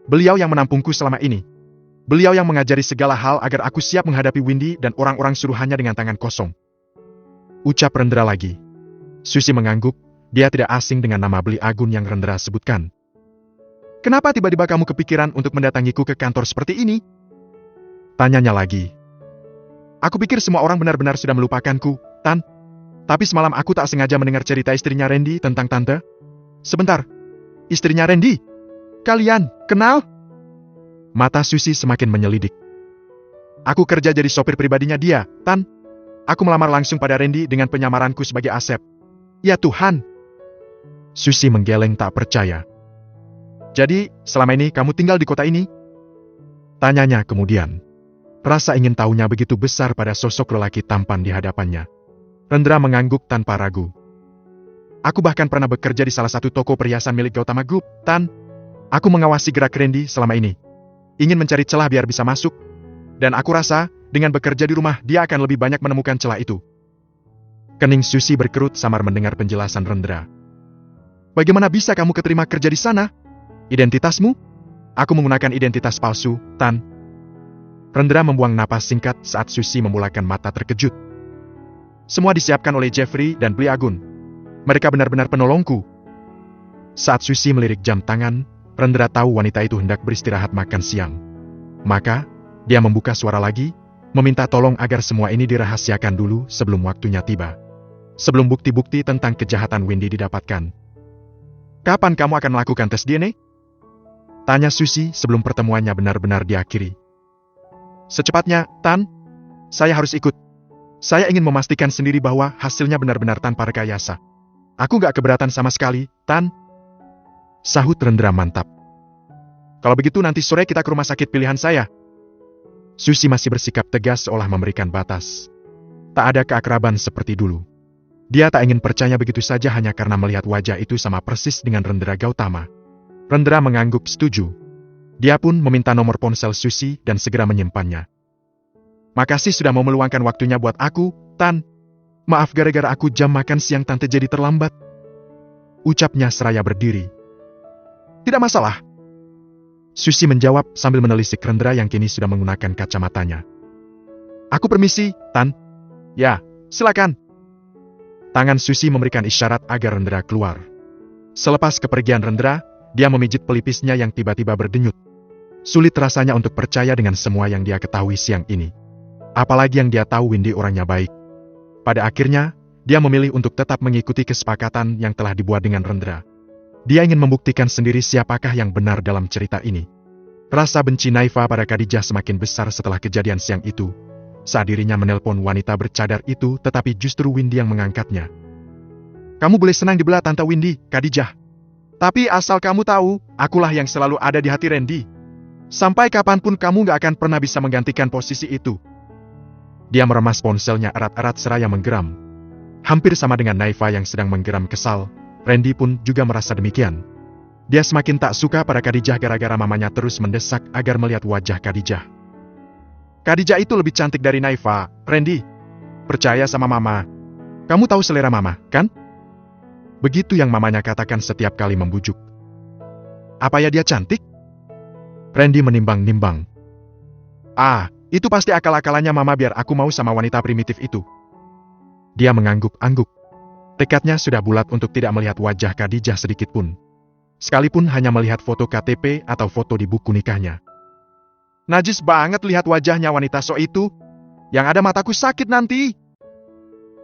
Beliau yang menampungku selama ini. Beliau yang mengajari segala hal agar aku siap menghadapi Windy dan orang-orang suruhannya dengan tangan kosong. Ucap Rendra lagi. Susi mengangguk, dia tidak asing dengan nama Beli Agun yang Rendra sebutkan. Kenapa tiba-tiba kamu kepikiran untuk mendatangiku ke kantor seperti ini? Tanyanya lagi. Aku pikir semua orang benar-benar sudah melupakanku, Tan. Tapi semalam aku tak sengaja mendengar cerita istrinya Randy tentang Tante. Sebentar. Istrinya Randy? Kalian kenal? Mata Susi semakin menyelidik. Aku kerja jadi sopir pribadinya dia, Tan. Aku melamar langsung pada Randy dengan penyamaranku sebagai Asep. Ya Tuhan. Susi menggeleng tak percaya. Jadi, selama ini kamu tinggal di kota ini? Tanyanya kemudian. Rasa ingin tahunya begitu besar pada sosok lelaki tampan di hadapannya. Rendra mengangguk tanpa ragu. Aku bahkan pernah bekerja di salah satu toko perhiasan milik Gautama Group, Tan. Aku mengawasi gerak Randy selama ini. Ingin mencari celah biar bisa masuk. Dan aku rasa, dengan bekerja di rumah, dia akan lebih banyak menemukan celah itu. Kening Susi berkerut samar mendengar penjelasan Rendra. Bagaimana bisa kamu keterima kerja di sana? Identitasmu? Aku menggunakan identitas palsu, Tan. Rendra membuang napas singkat saat Susi memulakan mata terkejut. Semua disiapkan oleh Jeffrey dan Bli Agun. Mereka benar-benar penolongku. Saat Susi melirik jam tangan, Rendra tahu wanita itu hendak beristirahat makan siang. Maka, dia membuka suara lagi, meminta tolong agar semua ini dirahasiakan dulu sebelum waktunya tiba. Sebelum bukti-bukti tentang kejahatan Windy didapatkan. Kapan kamu akan melakukan tes DNA? Tanya Susi sebelum pertemuannya benar-benar diakhiri. Secepatnya, Tan. Saya harus ikut. Saya ingin memastikan sendiri bahwa hasilnya benar-benar tanpa rekayasa. Aku gak keberatan sama sekali, Tan. Sahut Rendra mantap. Kalau begitu nanti sore kita ke rumah sakit pilihan saya. Susi masih bersikap tegas seolah memberikan batas. Tak ada keakraban seperti dulu. Dia tak ingin percaya begitu saja hanya karena melihat wajah itu sama persis dengan Rendra Gautama. Rendra mengangguk setuju. Dia pun meminta nomor ponsel Susi dan segera menyimpannya. Makasih sudah mau meluangkan waktunya buat aku, Tan. Maaf gara-gara aku jam makan siang tante jadi terlambat. Ucapnya seraya berdiri. Tidak masalah. Susi menjawab sambil menelisik Rendra yang kini sudah menggunakan kacamatanya. Aku permisi, Tan. Ya, silakan. Tangan Susi memberikan isyarat agar Rendra keluar. Selepas kepergian Rendra, dia memijit pelipisnya yang tiba-tiba berdenyut. Sulit rasanya untuk percaya dengan semua yang dia ketahui siang ini. Apalagi yang dia tahu Windy orangnya baik. Pada akhirnya, dia memilih untuk tetap mengikuti kesepakatan yang telah dibuat dengan Rendra. Dia ingin membuktikan sendiri siapakah yang benar dalam cerita ini. Rasa benci Naifa pada Khadijah semakin besar setelah kejadian siang itu. Saat dirinya menelpon wanita bercadar itu, tetapi justru Windy yang mengangkatnya. Kamu boleh senang dibelah Tante Windy, Khadijah. Tapi asal kamu tahu, akulah yang selalu ada di hati Randy. Sampai kapanpun kamu gak akan pernah bisa menggantikan posisi itu. Dia meremas ponselnya erat-erat seraya menggeram. Hampir sama dengan Naifa yang sedang menggeram kesal, Randy pun juga merasa demikian. Dia semakin tak suka pada Khadijah gara-gara mamanya terus mendesak agar melihat wajah Khadijah. Khadijah itu lebih cantik dari Naifa, Randy. Percaya sama mama. Kamu tahu selera mama, kan? Begitu yang mamanya katakan setiap kali membujuk. Apa ya dia cantik? Randy menimbang-nimbang. Itu pasti akal-akalannya mama biar aku mau sama wanita primitif itu. Dia mengangguk-angguk. Tekadnya sudah bulat untuk tidak melihat wajah Khadijah sedikit pun. Sekalipun hanya melihat foto KTP atau foto di buku nikahnya. Najis banget lihat wajahnya wanita so itu. Yang ada mataku sakit nanti.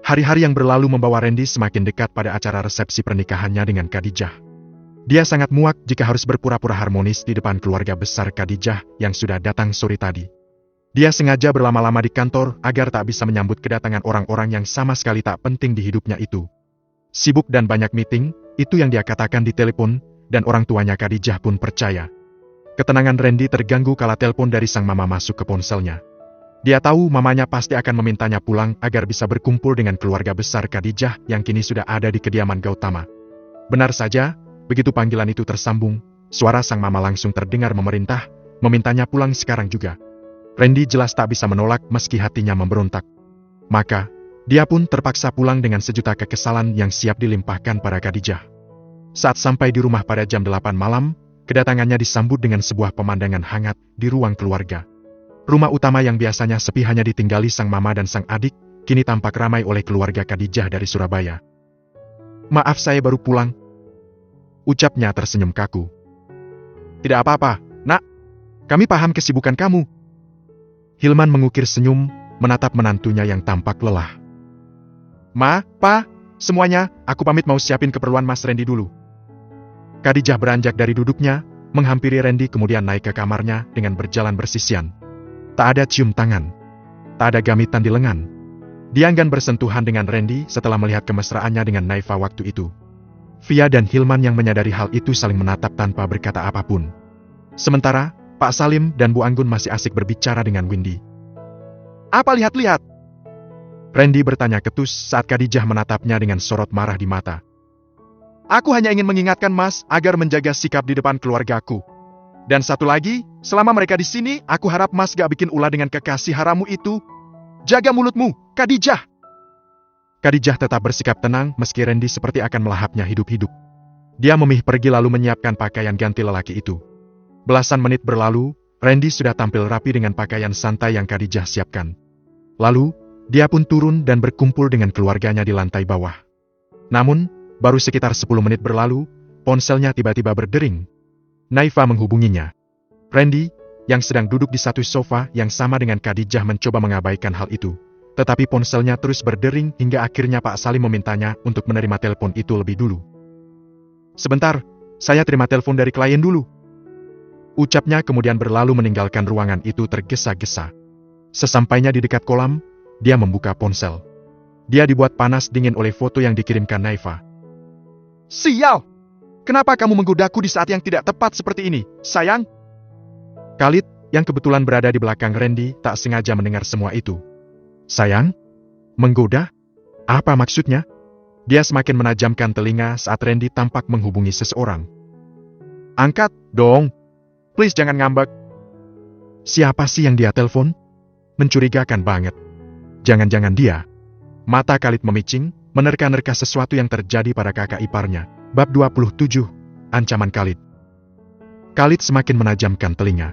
Hari-hari yang berlalu membawa Randy semakin dekat pada acara resepsi pernikahannya dengan Khadijah. Dia sangat muak jika harus berpura-pura harmonis di depan keluarga besar Khadijah yang sudah datang sore tadi. Dia sengaja berlama-lama di kantor agar tak bisa menyambut kedatangan orang-orang yang sama sekali tak penting di hidupnya itu. Sibuk dan banyak meeting, itu yang dia katakan di telepon, dan orang tuanya Khadijah pun percaya. Ketenangan Randy terganggu kala telepon dari sang mama masuk ke ponselnya. Dia tahu mamanya pasti akan memintanya pulang agar bisa berkumpul dengan keluarga besar Khadijah yang kini sudah ada di kediaman Gautama. Benar saja, begitu panggilan itu tersambung, suara sang mama langsung terdengar memerintah, memintanya pulang sekarang juga. Randy jelas tak bisa menolak meski hatinya memberontak. Maka, dia pun terpaksa pulang dengan sejuta kekesalan yang siap dilimpahkan pada Khadijah. Saat sampai di rumah pada jam 8 malam, kedatangannya disambut dengan sebuah pemandangan hangat di ruang keluarga. Rumah utama yang biasanya sepi hanya ditinggali sang mama dan sang adik, kini tampak ramai oleh keluarga Khadijah dari Surabaya. Maaf saya baru pulang. Ucapnya tersenyum kaku. Tidak apa-apa, nak. Kami paham kesibukan kamu. Hilman mengukir senyum, menatap menantunya yang tampak lelah. Ma, Pa, semuanya, aku pamit mau siapin keperluan Mas Randy dulu. Khadijah beranjak dari duduknya, menghampiri Randy kemudian naik ke kamarnya dengan berjalan bersisian. Tak ada cium tangan. Tak ada gamitan di lengan. Dia enggan bersentuhan dengan Randy setelah melihat kemesraannya dengan Naifa waktu itu. Via dan Hilman yang menyadari hal itu saling menatap tanpa berkata apapun. Sementara, Pak Salim dan Bu Anggun masih asik berbicara dengan Windy. Apa lihat-lihat? Randy bertanya ketus saat Khadijah menatapnya dengan sorot marah di mata. Aku hanya ingin mengingatkan Mas agar menjaga sikap di depan keluargaku. Dan satu lagi, selama mereka di sini, aku harap Mas gak bikin ulah dengan kekasih haramu itu. Jaga mulutmu, Khadijah! Khadijah tetap bersikap tenang meski Randy seperti akan melahapnya hidup-hidup. Dia memilih pergi lalu menyiapkan pakaian ganti lelaki itu. Belasan menit berlalu, Randy sudah tampil rapi dengan pakaian santai yang Khadijah siapkan. Lalu, dia pun turun dan berkumpul dengan keluarganya di lantai bawah. Namun, baru sekitar 10 menit berlalu, ponselnya tiba-tiba berdering. Naifa menghubunginya. Randy, yang sedang duduk di satu sofa yang sama dengan Khadijah, mencoba mengabaikan hal itu. Tetapi ponselnya terus berdering hingga akhirnya Pak Salim memintanya untuk menerima telepon itu lebih dulu. "Sebentar, saya terima telepon dari klien dulu," ucapnya kemudian berlalu meninggalkan ruangan itu tergesa-gesa. Sesampainya di dekat kolam, dia membuka ponsel. Dia dibuat panas dingin oleh foto yang dikirimkan Naifa. "Sial! Kenapa kamu menggodaku di saat yang tidak tepat seperti ini, sayang?" Khalid, yang kebetulan berada di belakang Randy, tak sengaja mendengar semua itu. "Sayang? Menggoda? Apa maksudnya?" Dia semakin menajamkan telinga saat Randy tampak menghubungi seseorang. "Angkat, dong. Please jangan ngambek." Siapa sih yang dia telepon? Mencurigakan banget. Jangan-jangan dia. Mata Khalid memicing, menerka-nerka sesuatu yang terjadi pada kakak iparnya. Bab 27, Ancaman Khalid. Khalid semakin menajamkan telinga.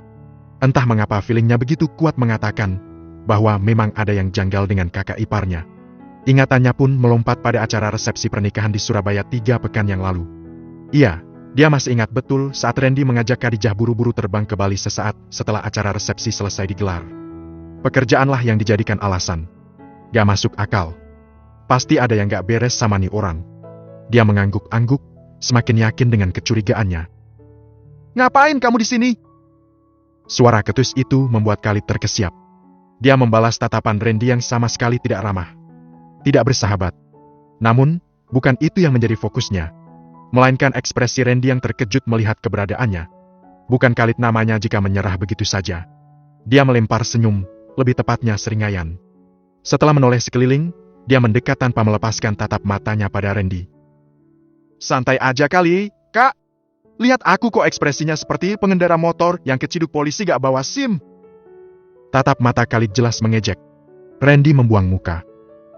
Entah mengapa feelingnya begitu kuat mengatakan bahwa memang ada yang janggal dengan kakak iparnya. Ingatannya pun melompat pada acara resepsi pernikahan di Surabaya 3 pekan yang lalu. Iya, dia masih ingat betul saat Randy mengajak Khadijah buru-buru terbang ke Bali sesaat setelah acara resepsi selesai digelar. Pekerjaanlah yang dijadikan alasan. Gak masuk akal. Pasti ada yang gak beres sama nih orang. Dia mengangguk-angguk, semakin yakin dengan kecurigaannya. "Ngapain kamu di sini?" Suara ketus itu membuat Khalid terkesiap. Dia membalas tatapan Randy yang sama sekali tidak ramah. Tidak bersahabat. Namun, bukan itu yang menjadi fokusnya. Melainkan ekspresi Randy yang terkejut melihat keberadaannya. Bukan Khalid namanya jika menyerah begitu saja. Dia melempar senyum, lebih tepatnya seringaian. Setelah menoleh sekeliling, dia mendekat tanpa melepaskan tatap matanya pada Randy. "Santai aja kali, Kak. Lihat aku kok ekspresinya seperti pengendara motor yang keciduk polisi gak bawa SIM." Tatap mata Khalid jelas mengejek. Randy membuang muka,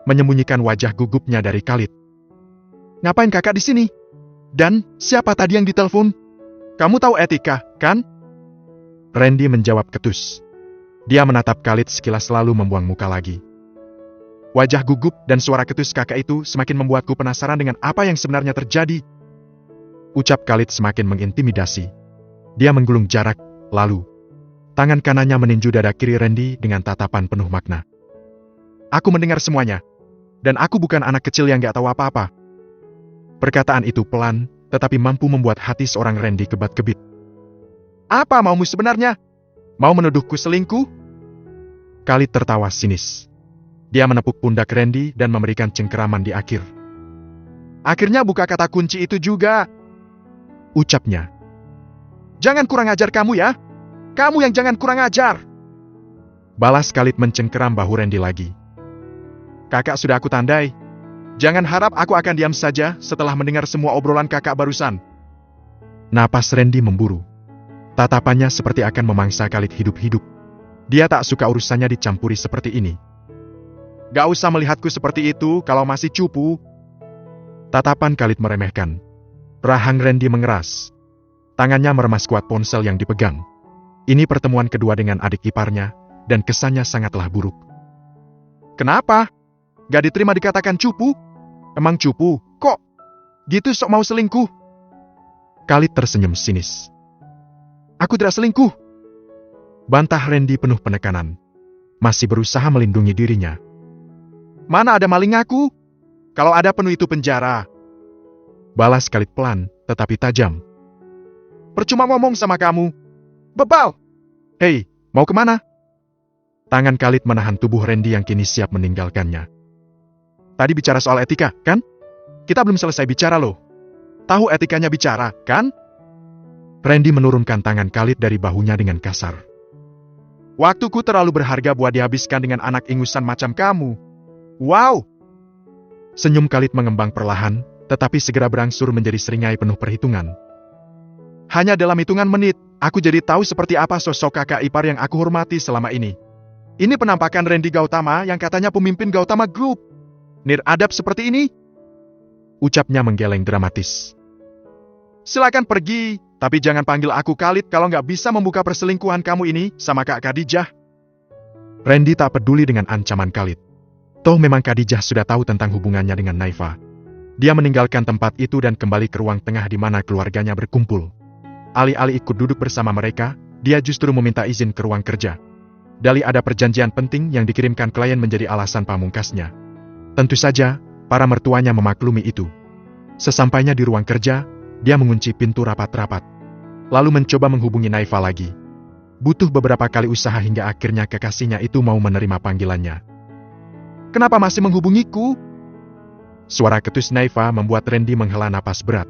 menyembunyikan wajah gugupnya dari Khalid. "Ngapain kakak di sini? Dan siapa tadi yang ditelepon? Kamu tahu etika, kan?" Randy menjawab ketus. Dia menatap Khalid sekilas lalu membuang muka lagi. Wajah gugup dan suara ketus kakak itu semakin membuatku penasaran dengan apa yang sebenarnya terjadi. Ucap Khalid semakin mengintimidasi. Dia menggulung jarak, lalu tangan kanannya meninju dada kiri Randy dengan tatapan penuh makna. "Aku mendengar semuanya. Dan aku bukan anak kecil yang gak tahu apa-apa." Perkataan itu pelan, tetapi mampu membuat hati seorang Randy kebat-kebit. "Apa maumu sebenarnya? Mau menuduhku selingkuh?" Khalid tertawa sinis. Dia menepuk pundak Randy dan memberikan cengkeraman di akhir. "Akhirnya buka kata kunci itu juga," ucapnya. "Jangan kurang ajar kamu ya. Kamu yang jangan kurang ajar." Balas Khalid mencengkeram bahu Randy lagi. "Kakak sudah aku tandai. Jangan harap aku akan diam saja setelah mendengar semua obrolan kakak barusan." Napas Randy memburu. Tatapannya seperti akan memangsa Khalid hidup-hidup. Dia tak suka urusannya dicampuri seperti ini. "Gak usah melihatku seperti itu kalau masih cupu." Tatapan Khalid meremehkan. Rahang Randy mengeras. Tangannya meremas kuat ponsel yang dipegang. Ini pertemuan kedua dengan adik iparnya, dan kesannya sangatlah buruk. "Kenapa? Gak diterima dikatakan cupu? Emang cupu, kok? Gitu sok mau selingkuh?" Khalid tersenyum sinis. "Aku tidak selingkuh," bantah Randy penuh penekanan. Masih berusaha melindungi dirinya. "Mana ada maling aku? Kalau ada penuh itu penjara." Balas Khalid pelan, tetapi tajam. "Percuma ngomong sama kamu. Bebal!" "Hei, mau kemana?" Tangan Khalid menahan tubuh Randy yang kini siap meninggalkannya. "Tadi bicara soal etika, kan? Kita belum selesai bicara loh. Tahu etikanya bicara, kan?" Randy menurunkan tangan Khalid dari bahunya dengan kasar. "Waktuku terlalu berharga buat dihabiskan dengan anak ingusan macam kamu." "Wow!" Senyum Khalid mengembang perlahan, tetapi segera berangsur menjadi seringai penuh perhitungan. "Hanya dalam hitungan menit, aku jadi tahu seperti apa sosok kakak ipar yang aku hormati selama ini. Ini penampakan Randy Gautama yang katanya pemimpin Gautama Group. Niradab seperti ini?" Ucapnya menggeleng dramatis. "Silakan pergi, Tapi jangan panggil aku Khalid kalau nggak bisa membuka perselingkuhan kamu ini sama Kak Khadijah. Randy tak peduli dengan ancaman Khalid. Toh memang Khadijah sudah tahu tentang hubungannya dengan Naifa. Dia meninggalkan tempat itu dan kembali ke ruang tengah di mana keluarganya berkumpul. Alih-alih ikut duduk bersama mereka, dia justru meminta izin ke ruang kerja. Dalih ada perjanjian penting yang dikirimkan klien menjadi alasan pamungkasnya. Tentu saja, para mertuanya memaklumi itu. Sesampainya di ruang kerja, dia mengunci pintu rapat-rapat. Lalu mencoba menghubungi Naifa lagi. Butuh beberapa kali usaha hingga akhirnya kekasihnya itu mau menerima panggilannya. "Kenapa masih menghubungiku?" Suara ketus Naifa membuat Randy menghela napas berat.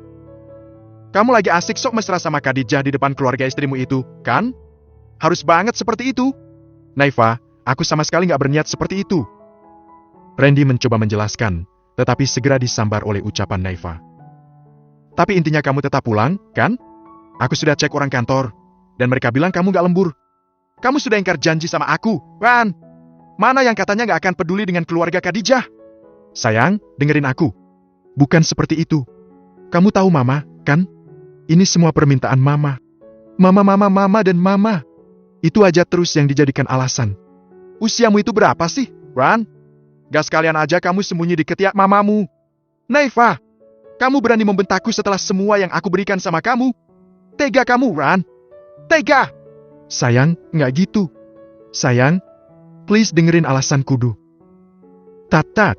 "Kamu lagi asik sok mesra sama Khadijah di depan keluarga istrimu itu, kan? Harus banget seperti itu." "Naifa, aku sama sekali nggak berniat seperti itu." Randy mencoba menjelaskan, tetapi segera disambar oleh ucapan Naifa. "Tapi intinya kamu tetap pulang, kan? Aku sudah cek orang kantor, dan mereka bilang kamu gak lembur. Kamu sudah ingkar janji sama aku, Ran. Mana yang katanya gak akan peduli dengan keluarga Khadijah? Sayang, dengerin aku. Bukan seperti itu. Kamu tahu Mama, kan? Ini semua permintaan Mama. Mama, dan Mama. Itu aja terus yang dijadikan alasan. Usiamu itu berapa sih, Ran? Gak sekalian aja kamu sembunyi di ketiak mamamu. Naifa, kamu berani membentakku setelah semua yang aku berikan sama kamu? Tega kamu, Ran. Tega. Sayang, nggak gitu. Sayang, please dengerin alasanku dulu. Tat.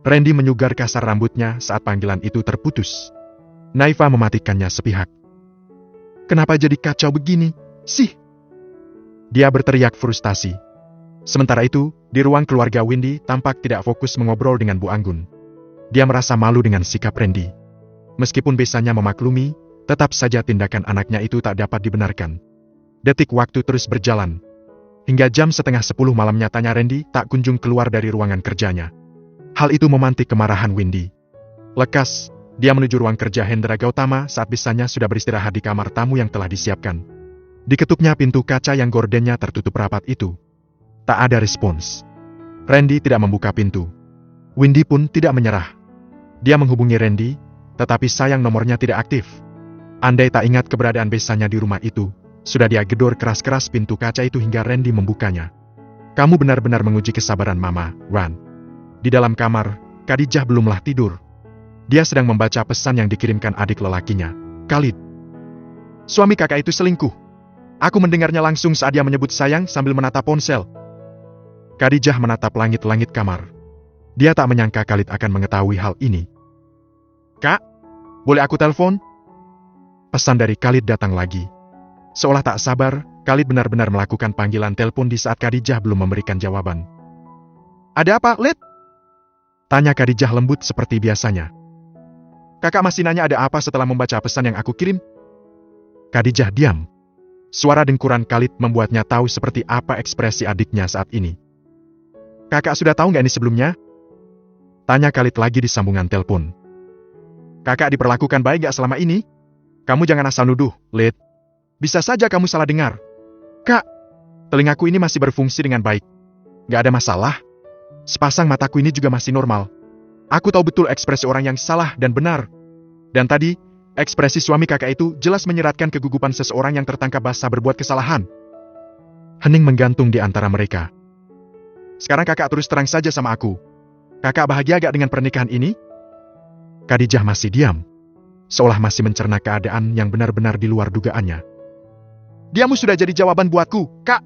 Randy menyugar kasar rambutnya saat panggilan itu terputus. Naifa mematikannya sepihak. "Kenapa jadi kacau begini, sih?" Dia berteriak frustasi. Sementara itu, di ruang keluarga Windy tampak tidak fokus mengobrol dengan Bu Anggun. Dia merasa malu dengan sikap Randy. Meskipun besannya memaklumi, tetap saja tindakan anaknya itu tak dapat dibenarkan. Detik waktu terus berjalan. Hingga jam 9:30 malam nyatanya Randy tak kunjung keluar dari ruangan kerjanya. Hal itu memantik kemarahan Windy. Lekas, dia menuju ruang kerja Hendra Gautama saat besannya sudah beristirahat di kamar tamu yang telah disiapkan. Diketupnya pintu kaca yang gordennya tertutup rapat itu. Tak ada respons. Randy tidak membuka pintu. Windy pun tidak menyerah. Dia menghubungi Randy, tetapi sayang nomornya tidak aktif. Andai tak ingat keberadaan besannya di rumah itu, sudah dia gedor keras-keras pintu kaca itu hingga Randy membukanya. "Kamu benar-benar menguji kesabaran Mama, Ran." Di dalam kamar, Khadijah belumlah tidur. Dia sedang membaca pesan yang dikirimkan adik lelakinya, Khalid. "Suami kakak itu selingkuh. Aku mendengarnya langsung saat dia menyebut sayang sambil menatap ponsel." Khadijah menatap langit-langit kamar. Dia tak menyangka Khalid akan mengetahui hal ini. "Kak, boleh aku telepon?" Pesan dari Khalid datang lagi. Seolah tak sabar, Khalid benar-benar melakukan panggilan telepon di saat Khadijah belum memberikan jawaban. "Ada apa, Lid?" Tanya Khadijah lembut seperti biasanya. "Kakak masih nanya ada apa setelah membaca pesan yang aku kirim?" Khadijah diam. Suara dengkuran Khalid membuatnya tahu seperti apa ekspresi adiknya saat ini. "Kakak sudah tahu nggak ini sebelumnya?" Tanya Khalid lagi di sambungan telepon. "Kakak diperlakukan baik nggak selama ini? Kamu jangan asal nuduh, Lid. Bisa saja kamu salah dengar." "Kak, telingaku ini masih berfungsi dengan baik. Nggak ada masalah. Sepasang mataku ini juga masih normal. Aku tahu betul ekspresi orang yang salah dan benar. Dan tadi, ekspresi suami kakak itu jelas menyeratkan kegugupan seseorang yang tertangkap basah berbuat kesalahan." Hening menggantung di antara mereka. "Sekarang kakak terus terang saja sama aku. Kakak bahagia gak dengan pernikahan ini?" Khadijah masih diam. Seolah masih mencerna keadaan yang benar-benar di luar dugaannya. "Diamu sudah jadi jawaban buatku, Kak.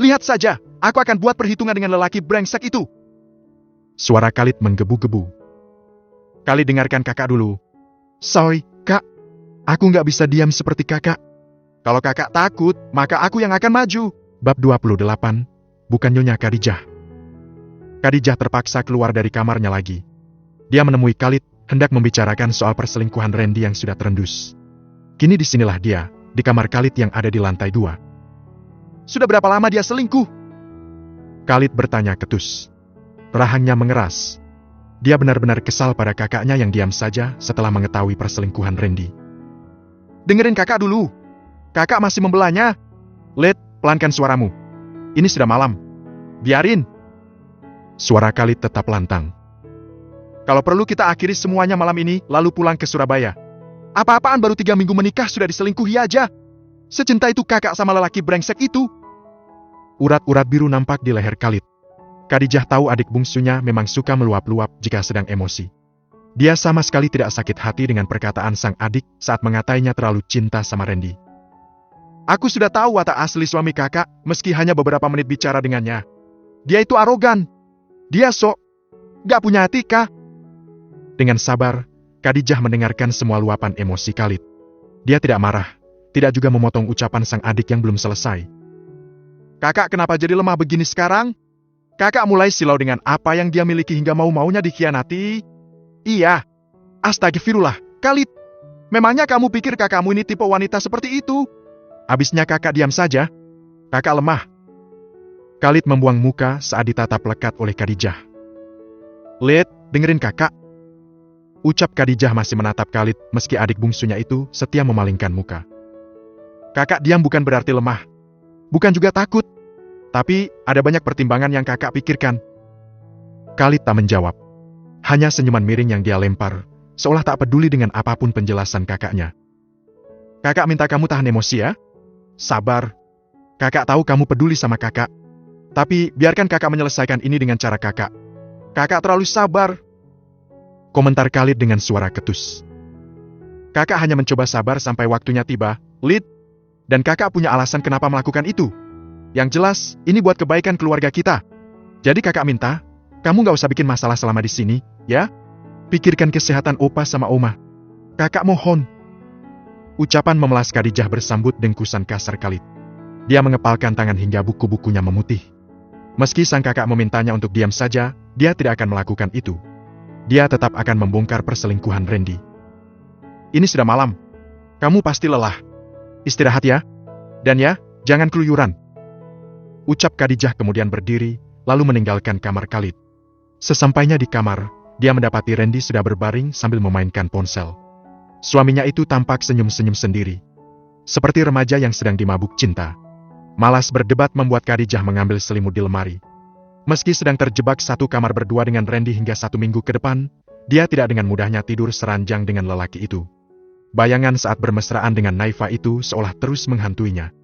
Lihat saja, aku akan buat perhitungan dengan lelaki brengsek itu." Suara Khalid menggebu-gebu. "Khalid, dengarkan kakak dulu." "Sorry, Kak. Aku nggak bisa diam seperti kakak. Kalau kakak takut, maka aku yang akan maju." Bab 28, bukan Nyonya Khadijah. Khadijah terpaksa keluar dari kamarnya lagi. Dia menemui Khalid, hendak membicarakan soal perselingkuhan Randy yang sudah terendus. Kini disinilah dia, di kamar Khalid yang ada di lantai 2. "Sudah berapa lama dia selingkuh?" Khalid bertanya ketus. Rahangnya mengeras. Dia benar-benar kesal pada kakaknya yang diam saja setelah mengetahui perselingkuhan Randy. "Dengerin kakak dulu. Kakak masih membelanya. Lid, pelankan suaramu. Ini sudah malam. Biarin." Suara Khalid tetap lantang. "Kalau perlu kita akhiri semuanya malam ini, lalu pulang ke Surabaya. Apa-apaan baru 3 minggu menikah sudah diselingkuhi aja? Secinta itu kakak sama lelaki brengsek itu. Urat-urat biru nampak di leher Khalid. Khadijah tahu adik bungsunya memang suka meluap-luap jika sedang emosi. Dia sama sekali tidak sakit hati dengan perkataan sang adik saat mengatainya terlalu cinta sama Randy. Aku sudah tahu watak asli suami kakak, meski hanya beberapa menit bicara dengannya. Dia itu arogan. Dia gak punya hati, Kak. Dengan sabar, Khadijah mendengarkan semua luapan emosi Khalid. Dia tidak marah, tidak juga memotong ucapan sang adik yang belum selesai. Kakak kenapa jadi lemah begini sekarang? Kakak mulai silau dengan apa yang dia miliki hingga mau-maunya dikhianati. Iya. Astagfirullah, Khalid. Memangnya kamu pikir kakakmu ini tipe wanita seperti itu? Habisnya kakak diam saja. Kakak lemah. Khalid membuang muka saat ditatap lekat oleh Khadijah. Lid, dengerin kakak. Ucap Khadijah masih menatap Khalid meski adik bungsunya itu setia memalingkan muka. Kakak diam bukan berarti lemah. Bukan juga takut. Tapi ada banyak pertimbangan yang kakak pikirkan. Khalid tak menjawab. Hanya senyuman miring yang dia lempar, seolah tak peduli dengan apapun penjelasan kakaknya. Kakak minta kamu tahan emosi ya. Sabar. Kakak tahu kamu peduli sama kakak. Tapi biarkan kakak menyelesaikan ini dengan cara kakak. Kakak terlalu sabar. Komentar Khalid dengan suara ketus. Kakak hanya mencoba sabar sampai waktunya tiba, Lid. Dan kakak punya alasan kenapa melakukan itu. Yang jelas, ini buat kebaikan keluarga kita. Jadi kakak minta, kamu gak usah bikin masalah selama di sini, ya? Pikirkan kesehatan opa sama oma. Kakak mohon. Ucapan memelas Khadijah bersambut dengkusan kasar Khalid. Dia mengepalkan tangan hingga buku-bukunya memutih. Meski sang kakak memintanya untuk diam saja, dia tidak akan melakukan itu. Dia tetap akan membongkar perselingkuhan Randy. Ini sudah malam. Kamu pasti lelah. Istirahat ya. Dan ya, jangan keluyuran. Ucap Khadijah kemudian berdiri, lalu meninggalkan kamar Khalid. Sesampainya di kamar, dia mendapati Randy sudah berbaring sambil memainkan ponsel. Suaminya itu tampak senyum-senyum sendiri. Seperti remaja yang sedang dimabuk cinta. Malas berdebat membuat Khadijah mengambil selimut di lemari. Meski sedang terjebak satu kamar berdua dengan Randy hingga 1 minggu ke depan, dia tidak dengan mudahnya tidur seranjang dengan lelaki itu. Bayangan saat bermesraan dengan Naifa itu seolah terus menghantuinya.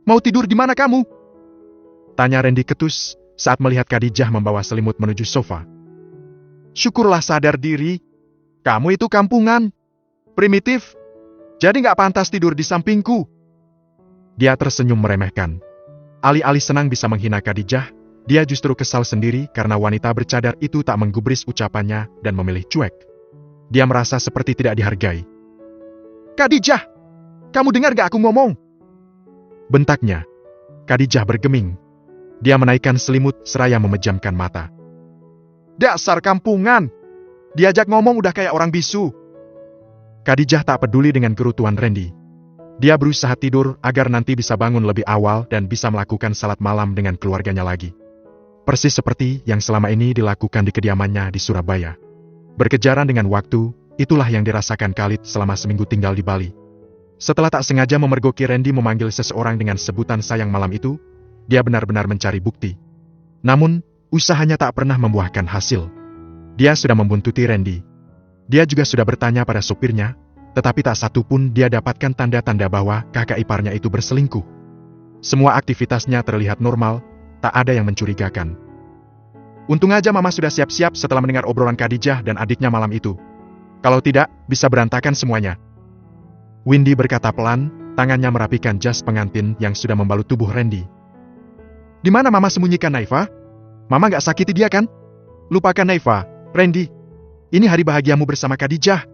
Mau tidur di mana kamu? Tanya Randy ketus saat melihat Khadijah membawa selimut menuju sofa. Syukurlah sadar diri. Kamu itu kampungan. Primitif. Jadi gak pantas tidur di sampingku. Dia tersenyum meremehkan. Alih-alih senang bisa menghina Khadijah, dia justru kesal sendiri karena wanita bercadar itu tak menggubris ucapannya dan memilih cuek. Dia merasa seperti tidak dihargai. Khadijah, kamu dengar gak aku ngomong? Bentaknya. Khadijah bergeming. Dia menaikkan selimut seraya memejamkan mata. Dasar kampungan. Diajak ngomong udah kayak orang bisu. Khadijah tak peduli dengan kerutuan Randy. Dia berusaha tidur agar nanti bisa bangun lebih awal dan bisa melakukan salat malam dengan keluarganya lagi. Persis seperti yang selama ini dilakukan di kediamannya di Surabaya. Berkejaran dengan waktu, itulah yang dirasakan Khalid selama seminggu tinggal di Bali. Setelah tak sengaja memergoki Randy memanggil seseorang dengan sebutan sayang malam itu, dia benar-benar mencari bukti. Namun, usahanya tak pernah membuahkan hasil. Dia sudah membuntuti Randy. Dia juga sudah bertanya pada sopirnya, tetapi tak satu pun dia dapatkan tanda-tanda bahwa kakak iparnya itu berselingkuh. Semua aktivitasnya terlihat normal, tak ada yang mencurigakan. Untung aja Mama sudah siap-siap setelah mendengar obrolan Khadijah dan adiknya malam itu. Kalau tidak, bisa berantakan semuanya. Windy berkata pelan, tangannya merapikan jas pengantin yang sudah membalut tubuh Randy. Di mana Mama sembunyikan Naifa? Mama gak sakiti dia kan? Lupakan Naifa, Randy. Ini hari bahagiamu bersama Khadijah.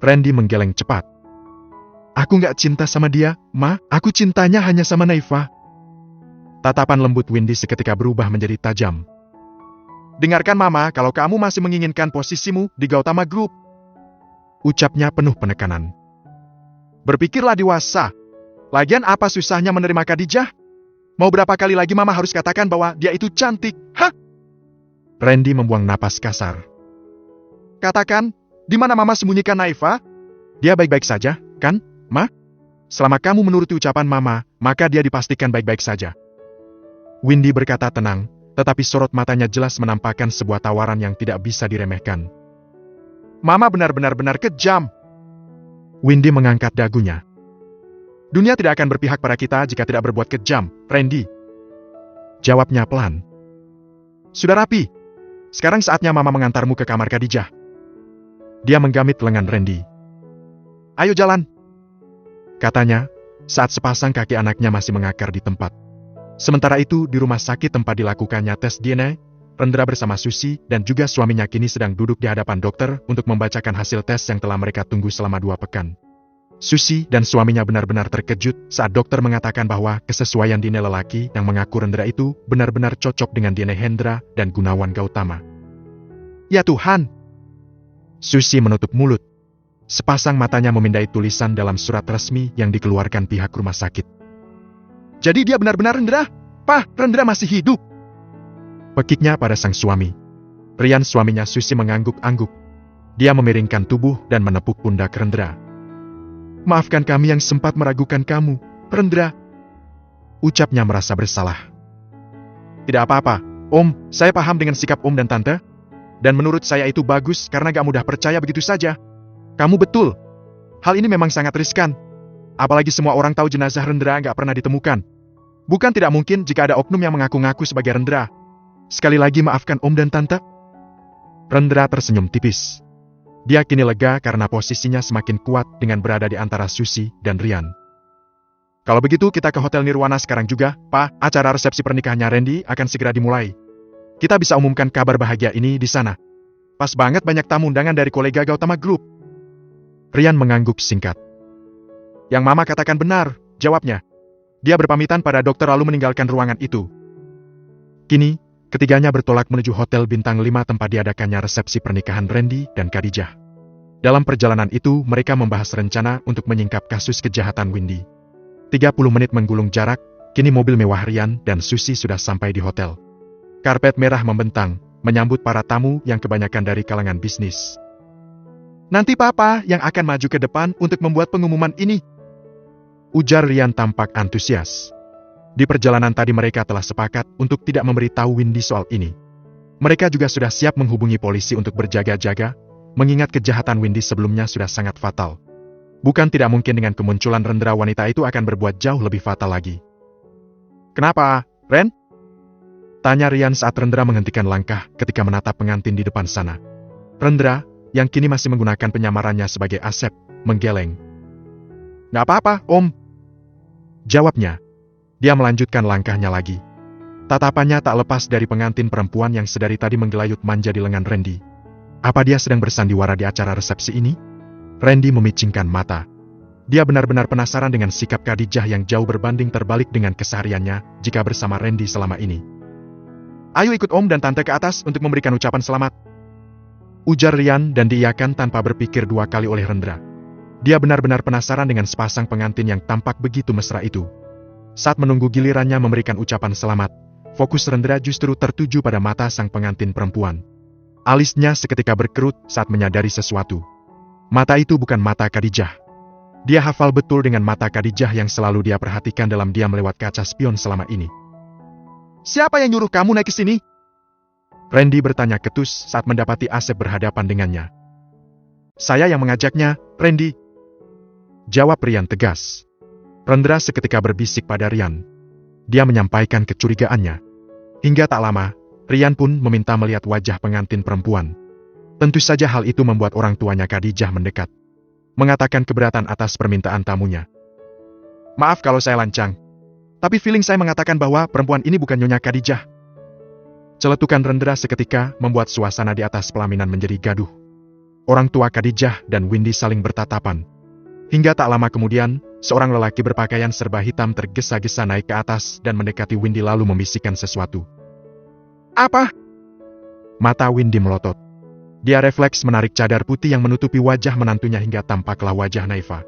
Randy menggeleng cepat. Aku gak cinta sama dia, Ma. Aku cintanya hanya sama Naifa. Tatapan lembut Windy seketika berubah menjadi tajam. Dengarkan Mama kalau kamu masih menginginkan posisimu di Gautama Group. Ucapnya penuh penekanan. Berpikirlah dewasa. Lagian apa susahnya menerima Khadijah? Mau berapa kali lagi Mama harus katakan bahwa dia itu cantik? Hah? Randy membuang napas kasar. Katakan, di mana Mama sembunyikan Naifa? Dia baik-baik saja, kan, Ma? Selama kamu menuruti ucapan Mama, maka dia dipastikan baik-baik saja. Windy berkata tenang, tetapi sorot matanya jelas menampakkan sebuah tawaran yang tidak bisa diremehkan. Mama benar-benar kejam. Windy mengangkat dagunya. Dunia tidak akan berpihak pada kita jika tidak berbuat kejam, Randy. Jawabnya pelan. Sudah rapi. Sekarang saatnya Mama mengantarmu ke kamar Khadijah. Dia menggamit lengan Randy. Ayo jalan, katanya, saat sepasang kaki anaknya masih mengakar di tempat. Sementara itu, di rumah sakit tempat dilakukannya tes DNA, Rendra bersama Susi dan juga suaminya kini sedang duduk di hadapan dokter untuk membacakan hasil tes yang telah mereka tunggu selama 2 pekan. Susi dan suaminya benar-benar terkejut saat dokter mengatakan bahwa kesesuaian DNA lelaki yang mengaku Rendra itu benar-benar cocok dengan DNA Hendra dan Gunawan Gautama. Ya Tuhan! Susi menutup mulut. Sepasang matanya memindai tulisan dalam surat resmi yang dikeluarkan pihak rumah sakit. Jadi dia benar-benar Rendra? Pak, Rendra masih hidup? Pekiknya pada sang suami. Rian suaminya Susi mengangguk-angguk. Dia memiringkan tubuh dan menepuk pundak Rendra. Maafkan kami yang sempat meragukan kamu, Rendra. Ucapnya merasa bersalah. Tidak apa-apa, Om, saya paham dengan sikap Om dan Tante. Dan menurut saya itu bagus karena gak mudah percaya begitu saja. Kamu betul. Hal ini memang sangat riskan. Apalagi semua orang tahu jenazah Rendra gak pernah ditemukan. Bukan tidak mungkin jika ada oknum yang mengaku-ngaku sebagai Rendra. Sekali lagi maafkan Om dan Tante. Rendra tersenyum tipis. Dia kini lega karena posisinya semakin kuat dengan berada di antara Susi dan Rian. Kalau begitu kita ke Hotel Nirwana sekarang juga, Pak. Acara resepsi pernikahannya Randy akan segera dimulai. Kita bisa umumkan kabar bahagia ini di sana. Pas banget banyak tamu undangan dari kolega Gautama Group. Rian mengangguk singkat. Yang Mama katakan benar, jawabnya. Dia berpamitan pada dokter lalu meninggalkan ruangan itu. Kini, ketiganya bertolak menuju Hotel Bintang 5 tempat diadakannya resepsi pernikahan Randy dan Khadijah. Dalam perjalanan itu, mereka membahas rencana untuk menyingkap kasus kejahatan Windy. 30 menit menggulung jarak, kini mobil mewah Rian dan Susi sudah sampai di hotel. Karpet merah membentang, menyambut para tamu yang kebanyakan dari kalangan bisnis. Nanti Papa yang akan maju ke depan untuk membuat pengumuman ini, ujar Rian tampak antusias. Di perjalanan tadi mereka telah sepakat untuk tidak memberitahu Windy soal ini. Mereka juga sudah siap menghubungi polisi untuk berjaga-jaga, mengingat kejahatan Windy sebelumnya sudah sangat fatal. Bukan tidak mungkin dengan kemunculan Rendra wanita itu akan berbuat jauh lebih fatal lagi. Kenapa, Ren? Tanya Rian saat Rendra menghentikan langkah ketika menatap pengantin di depan sana. Rendra, yang kini masih menggunakan penyamarannya sebagai Asep, menggeleng. Gak apa-apa, Om. Jawabnya. Dia melanjutkan langkahnya lagi. Tatapannya tak lepas dari pengantin perempuan yang sedari tadi menggelayut manja di lengan Randy. Apa dia sedang bersandiwara di acara resepsi ini? Randy memicingkan mata. Dia benar-benar penasaran dengan sikap Khadijah yang jauh berbanding terbalik dengan kesehariannya jika bersama Randy selama ini. Ayo ikut Om dan Tante ke atas untuk memberikan ucapan selamat. Ujar Rian dan diiyakan tanpa berpikir 2 kali oleh Rendra. Dia benar-benar penasaran dengan sepasang pengantin yang tampak begitu mesra itu. Saat menunggu gilirannya memberikan ucapan selamat, fokus Rendra justru tertuju pada mata sang pengantin perempuan. Alisnya seketika berkerut saat menyadari sesuatu. Mata itu bukan mata Khadijah. Dia hafal betul dengan mata Khadijah yang selalu dia perhatikan dalam diam lewat kaca spion selama ini. Siapa yang nyuruh kamu naik ke sini? Randy bertanya ketus saat mendapati Asep berhadapan dengannya. Saya yang mengajaknya, Randy. Jawab Rian tegas. Rendra seketika berbisik pada Rian. Dia menyampaikan kecurigaannya. Hingga tak lama, Rian pun meminta melihat wajah pengantin perempuan. Tentu saja hal itu membuat orang tuanya Khadijah mendekat. Mengatakan keberatan atas permintaan tamunya. Maaf kalau saya lancang. Tapi feeling saya mengatakan bahwa perempuan ini bukan Nyonya Khadijah. Celetukan Rendra seketika membuat suasana di atas pelaminan menjadi gaduh. Orang tua Khadijah dan Windy saling bertatapan. Hingga tak lama kemudian, seorang lelaki berpakaian serba hitam tergesa-gesa naik ke atas dan mendekati Windy lalu membisikkan sesuatu. Apa? Mata Windy melotot. Dia refleks menarik cadar putih yang menutupi wajah menantunya hingga tampaklah wajah Naifa.